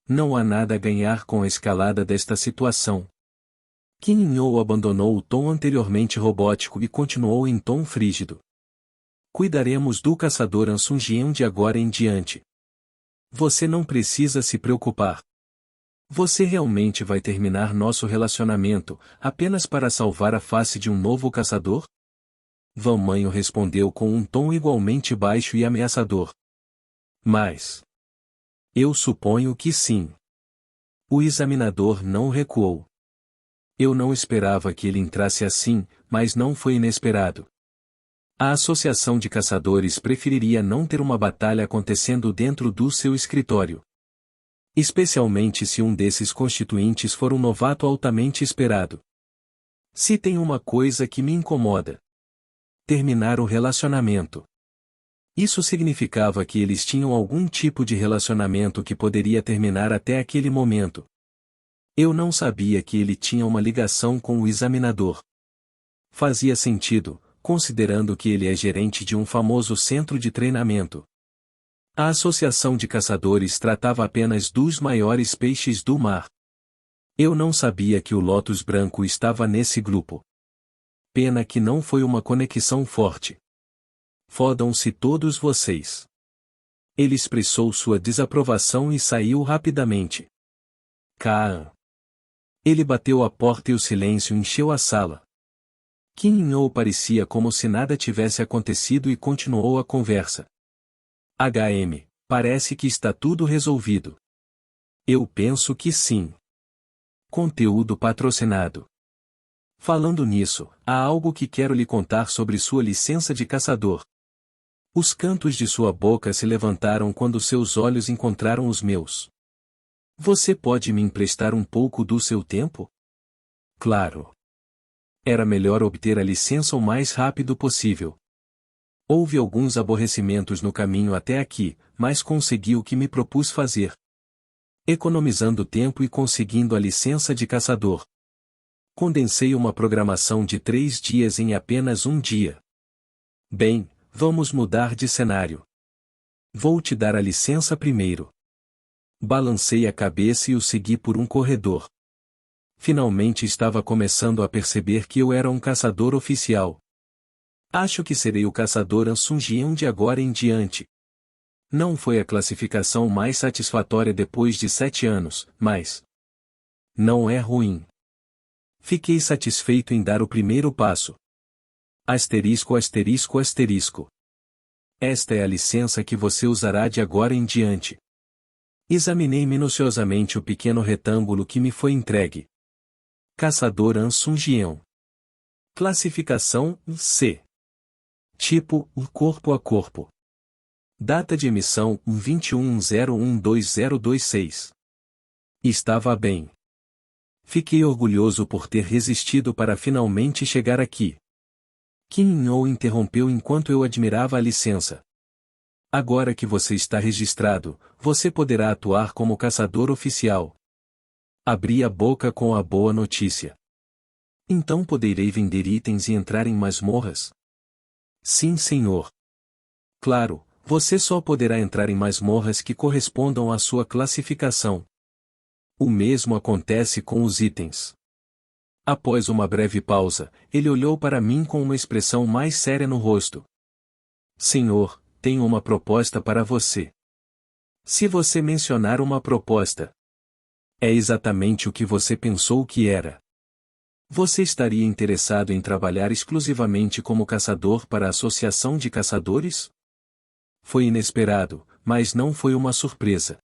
Não há nada a ganhar com a escalada desta situação. Kim In-oh abandonou o tom anteriormente robótico e continuou em tom frígido. Cuidaremos do caçador Ansungien de agora em diante. Você não precisa se preocupar. Você realmente vai terminar nosso relacionamento, apenas para salvar a face de um novo caçador? Van Manho respondeu com um tom igualmente baixo e ameaçador. Mas... eu suponho que sim. O examinador não recuou. Eu não esperava que ele entrasse assim, mas não foi inesperado. A Associação de Caçadores preferiria não ter uma batalha acontecendo dentro do seu escritório. Especialmente se um desses constituintes for um novato altamente esperado. Se tem uma coisa que me incomoda. Terminar o relacionamento. Isso significava que eles tinham algum tipo de relacionamento que poderia terminar até aquele momento. Eu não sabia que ele tinha uma ligação com o examinador. Fazia sentido, considerando que ele é gerente de um famoso centro de treinamento. A Associação de Caçadores tratava apenas dos maiores peixes do mar. Eu não sabia que o Lótus Branco estava nesse grupo. Pena que não foi uma conexão forte. Fodam-se todos vocês. Ele expressou sua desaprovação e saiu rapidamente. Kaan. Ele bateu a porta e o silêncio encheu a sala. Kim In-oh parecia como se nada tivesse acontecido e continuou a conversa. HM, parece que está tudo resolvido. Eu penso que sim. Conteúdo patrocinado. Falando nisso, há algo que quero lhe contar sobre sua licença de caçador. Os cantos de sua boca se levantaram quando seus olhos encontraram os meus. Você pode me emprestar um pouco do seu tempo? Claro. Era melhor obter a licença o mais rápido possível. Houve alguns aborrecimentos no caminho até aqui, mas consegui o que me propus fazer. Economizando tempo e conseguindo a licença de caçador. Condensei uma programação de 3 dias em apenas um dia. Bem, vamos mudar de cenário. Vou te dar a licença primeiro. Balancei a cabeça e o segui por um corredor. Finalmente estava começando a perceber que eu era um caçador oficial. Acho que serei o caçador Ansungian de agora em diante. Não foi a classificação mais satisfatória depois de 7 anos, mas não é ruim. Fiquei satisfeito em dar o primeiro passo. Asterisco asterisco asterisco. Esta é a licença que você usará de agora em diante. Examinei minuciosamente o pequeno retângulo que me foi entregue. Caçador Ansungian. Classificação C. Tipo corpo a corpo. Data de emissão 21/01/2026. Estava bem. Fiquei orgulhoso por ter resistido para finalmente chegar aqui. Kim In-oh interrompeu enquanto eu admirava a licença. Agora que você está registrado, você poderá atuar como caçador oficial. Abri a boca com a boa notícia. Então poderei vender itens e entrar em masmorras? Sim, senhor. Claro, você só poderá entrar em masmorras que correspondam à sua classificação. O mesmo acontece com os itens. Após uma breve pausa, ele olhou para mim com uma expressão mais séria no rosto. Senhor, tenho uma proposta para você. Se você mencionar uma proposta, é exatamente o que você pensou que era. Você estaria interessado em trabalhar exclusivamente como caçador para a Associação de Caçadores? Foi inesperado, mas não foi uma surpresa.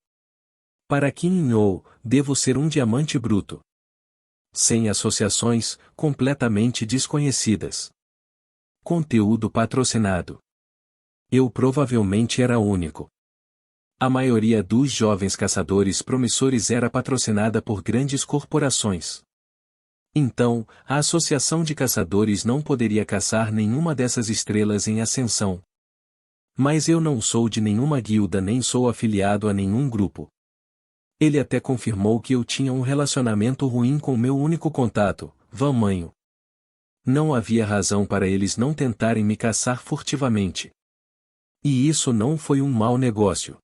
Para Kim In-oh, devo ser um diamante bruto. Sem associações, completamente desconhecidas. Conteúdo patrocinado. Eu provavelmente era único. A maioria dos jovens caçadores promissores era patrocinada por grandes corporações. Então, a Associação de Caçadores não poderia caçar nenhuma dessas estrelas em ascensão. Mas eu não sou de nenhuma guilda nem sou afiliado a nenhum grupo. Ele até confirmou que eu tinha um relacionamento ruim com meu único contato, Van Manho. Não havia razão para eles não tentarem me caçar furtivamente. E isso não foi um mau negócio.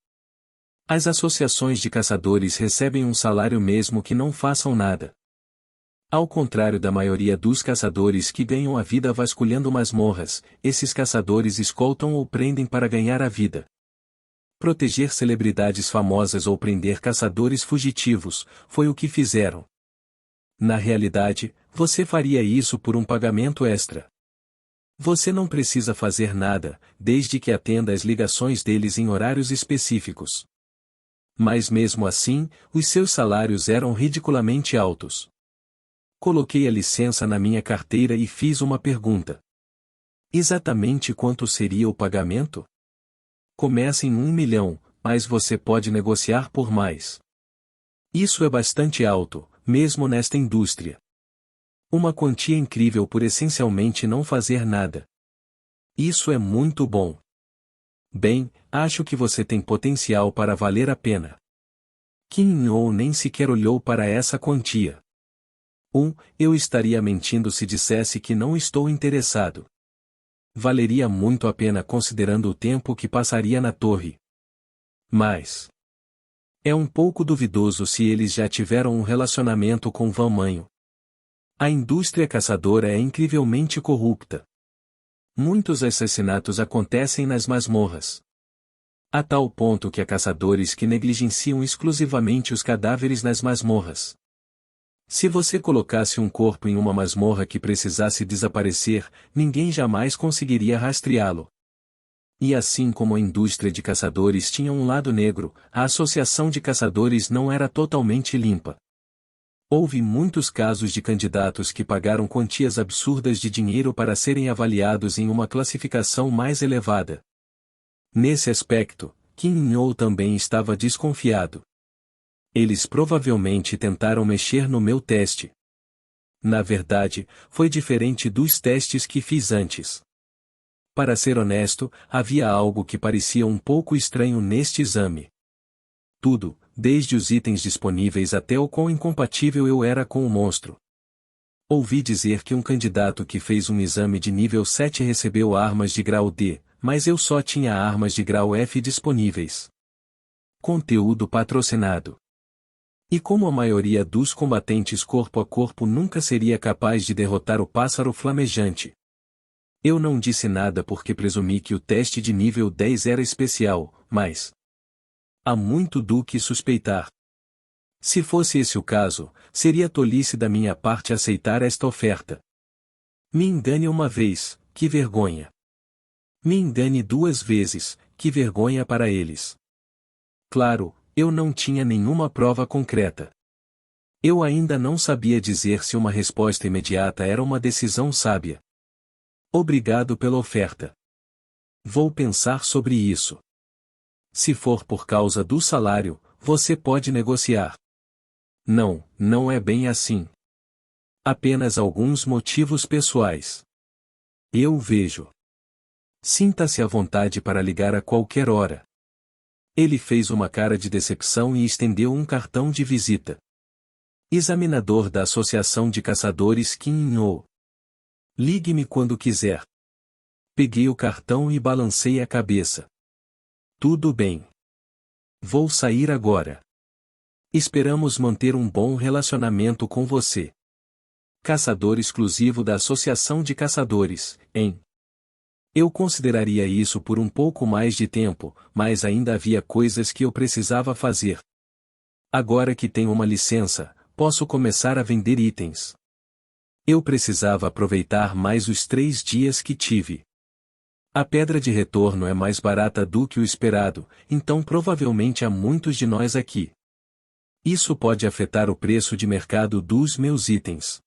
As associações de caçadores recebem um salário mesmo que não façam nada. Ao contrário da maioria dos caçadores que ganham a vida vasculhando masmorras, esses caçadores escoltam ou prendem para ganhar a vida. Proteger celebridades famosas ou prender caçadores fugitivos, foi o que fizeram. Na realidade, você faria isso por um pagamento extra. Você não precisa fazer nada, desde que atenda às ligações deles em horários específicos. Mas mesmo assim, os seus salários eram ridiculamente altos. Coloquei a licença na minha carteira e fiz uma pergunta. Exatamente quanto seria o pagamento? Começa em 1 milhão, mas você pode negociar por mais. Isso é bastante alto, mesmo nesta indústria. Uma quantia incrível por essencialmente não fazer nada. Isso é muito bom. Bem, acho que você tem potencial para valer a pena. Kim In-oh nem sequer olhou para essa quantia. Eu estaria mentindo se dissesse que não estou interessado. Valeria muito a pena considerando o tempo que passaria na torre. Mas é um pouco duvidoso se eles já tiveram um relacionamento com Van Manho. A indústria caçadora é incrivelmente corrupta. Muitos assassinatos acontecem nas masmorras. A tal ponto que há caçadores que negligenciam exclusivamente os cadáveres nas masmorras. Se você colocasse um corpo em uma masmorra que precisasse desaparecer, ninguém jamais conseguiria rastreá-lo. E assim como a indústria de caçadores tinha um lado negro, a associação de caçadores não era totalmente limpa. Houve muitos casos de candidatos que pagaram quantias absurdas de dinheiro para serem avaliados em uma classificação mais elevada. Nesse aspecto, Kim In-oh também estava desconfiado. Eles provavelmente tentaram mexer no meu teste. Na verdade, foi diferente dos testes que fiz antes. Para ser honesto, havia algo que parecia um pouco estranho neste exame. Tudo, desde os itens disponíveis até o quão incompatível eu era com o monstro. Ouvi dizer que um candidato que fez um exame de nível 7 recebeu armas de grau D, mas eu só tinha armas de grau F disponíveis. Conteúdo patrocinado. E como a maioria dos combatentes corpo a corpo nunca seria capaz de derrotar o pássaro flamejante. Eu não disse nada porque presumi que o teste de nível 10 era especial, mas há muito do que suspeitar. Se fosse esse o caso, seria tolice da minha parte aceitar esta oferta. Me engane uma vez, que vergonha. Me engane 2 vezes, que vergonha para eles. Claro, eu não tinha nenhuma prova concreta. Eu ainda não sabia dizer se uma resposta imediata era uma decisão sábia. Obrigado pela oferta. Vou pensar sobre isso. Se for por causa do salário, você pode negociar. Não, não é bem assim. Apenas alguns motivos pessoais. Eu vejo. Sinta-se à vontade para ligar a qualquer hora. Ele fez uma cara de decepção e estendeu um cartão de visita. Examinador da Associação de Caçadores Kim In-oh. Ligue-me quando quiser. Peguei o cartão e balancei a cabeça. Tudo bem. Vou sair agora. Esperamos manter um bom relacionamento com você. Caçador exclusivo da Associação de Caçadores, hein? Eu consideraria isso por um pouco mais de tempo, mas ainda havia coisas que eu precisava fazer. Agora que tenho uma licença, posso começar a vender itens. Eu precisava aproveitar mais os 3 dias que tive. A pedra de retorno é mais barata do que o esperado, então provavelmente há muitos de nós aqui. Isso pode afetar o preço de mercado dos meus itens.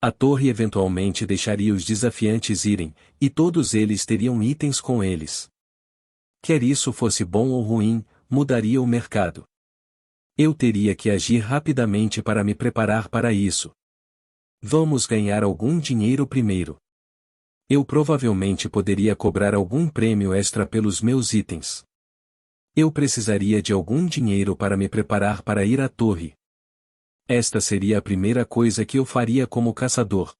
A torre eventualmente deixaria os desafiantes irem, e todos eles teriam itens com eles. Quer isso fosse bom ou ruim, mudaria o mercado. Eu teria que agir rapidamente para me preparar para isso. Vamos ganhar algum dinheiro primeiro. Eu provavelmente poderia cobrar algum prêmio extra pelos meus itens. Eu precisaria de algum dinheiro para me preparar para ir à torre. Esta seria a primeira coisa que eu faria como caçador.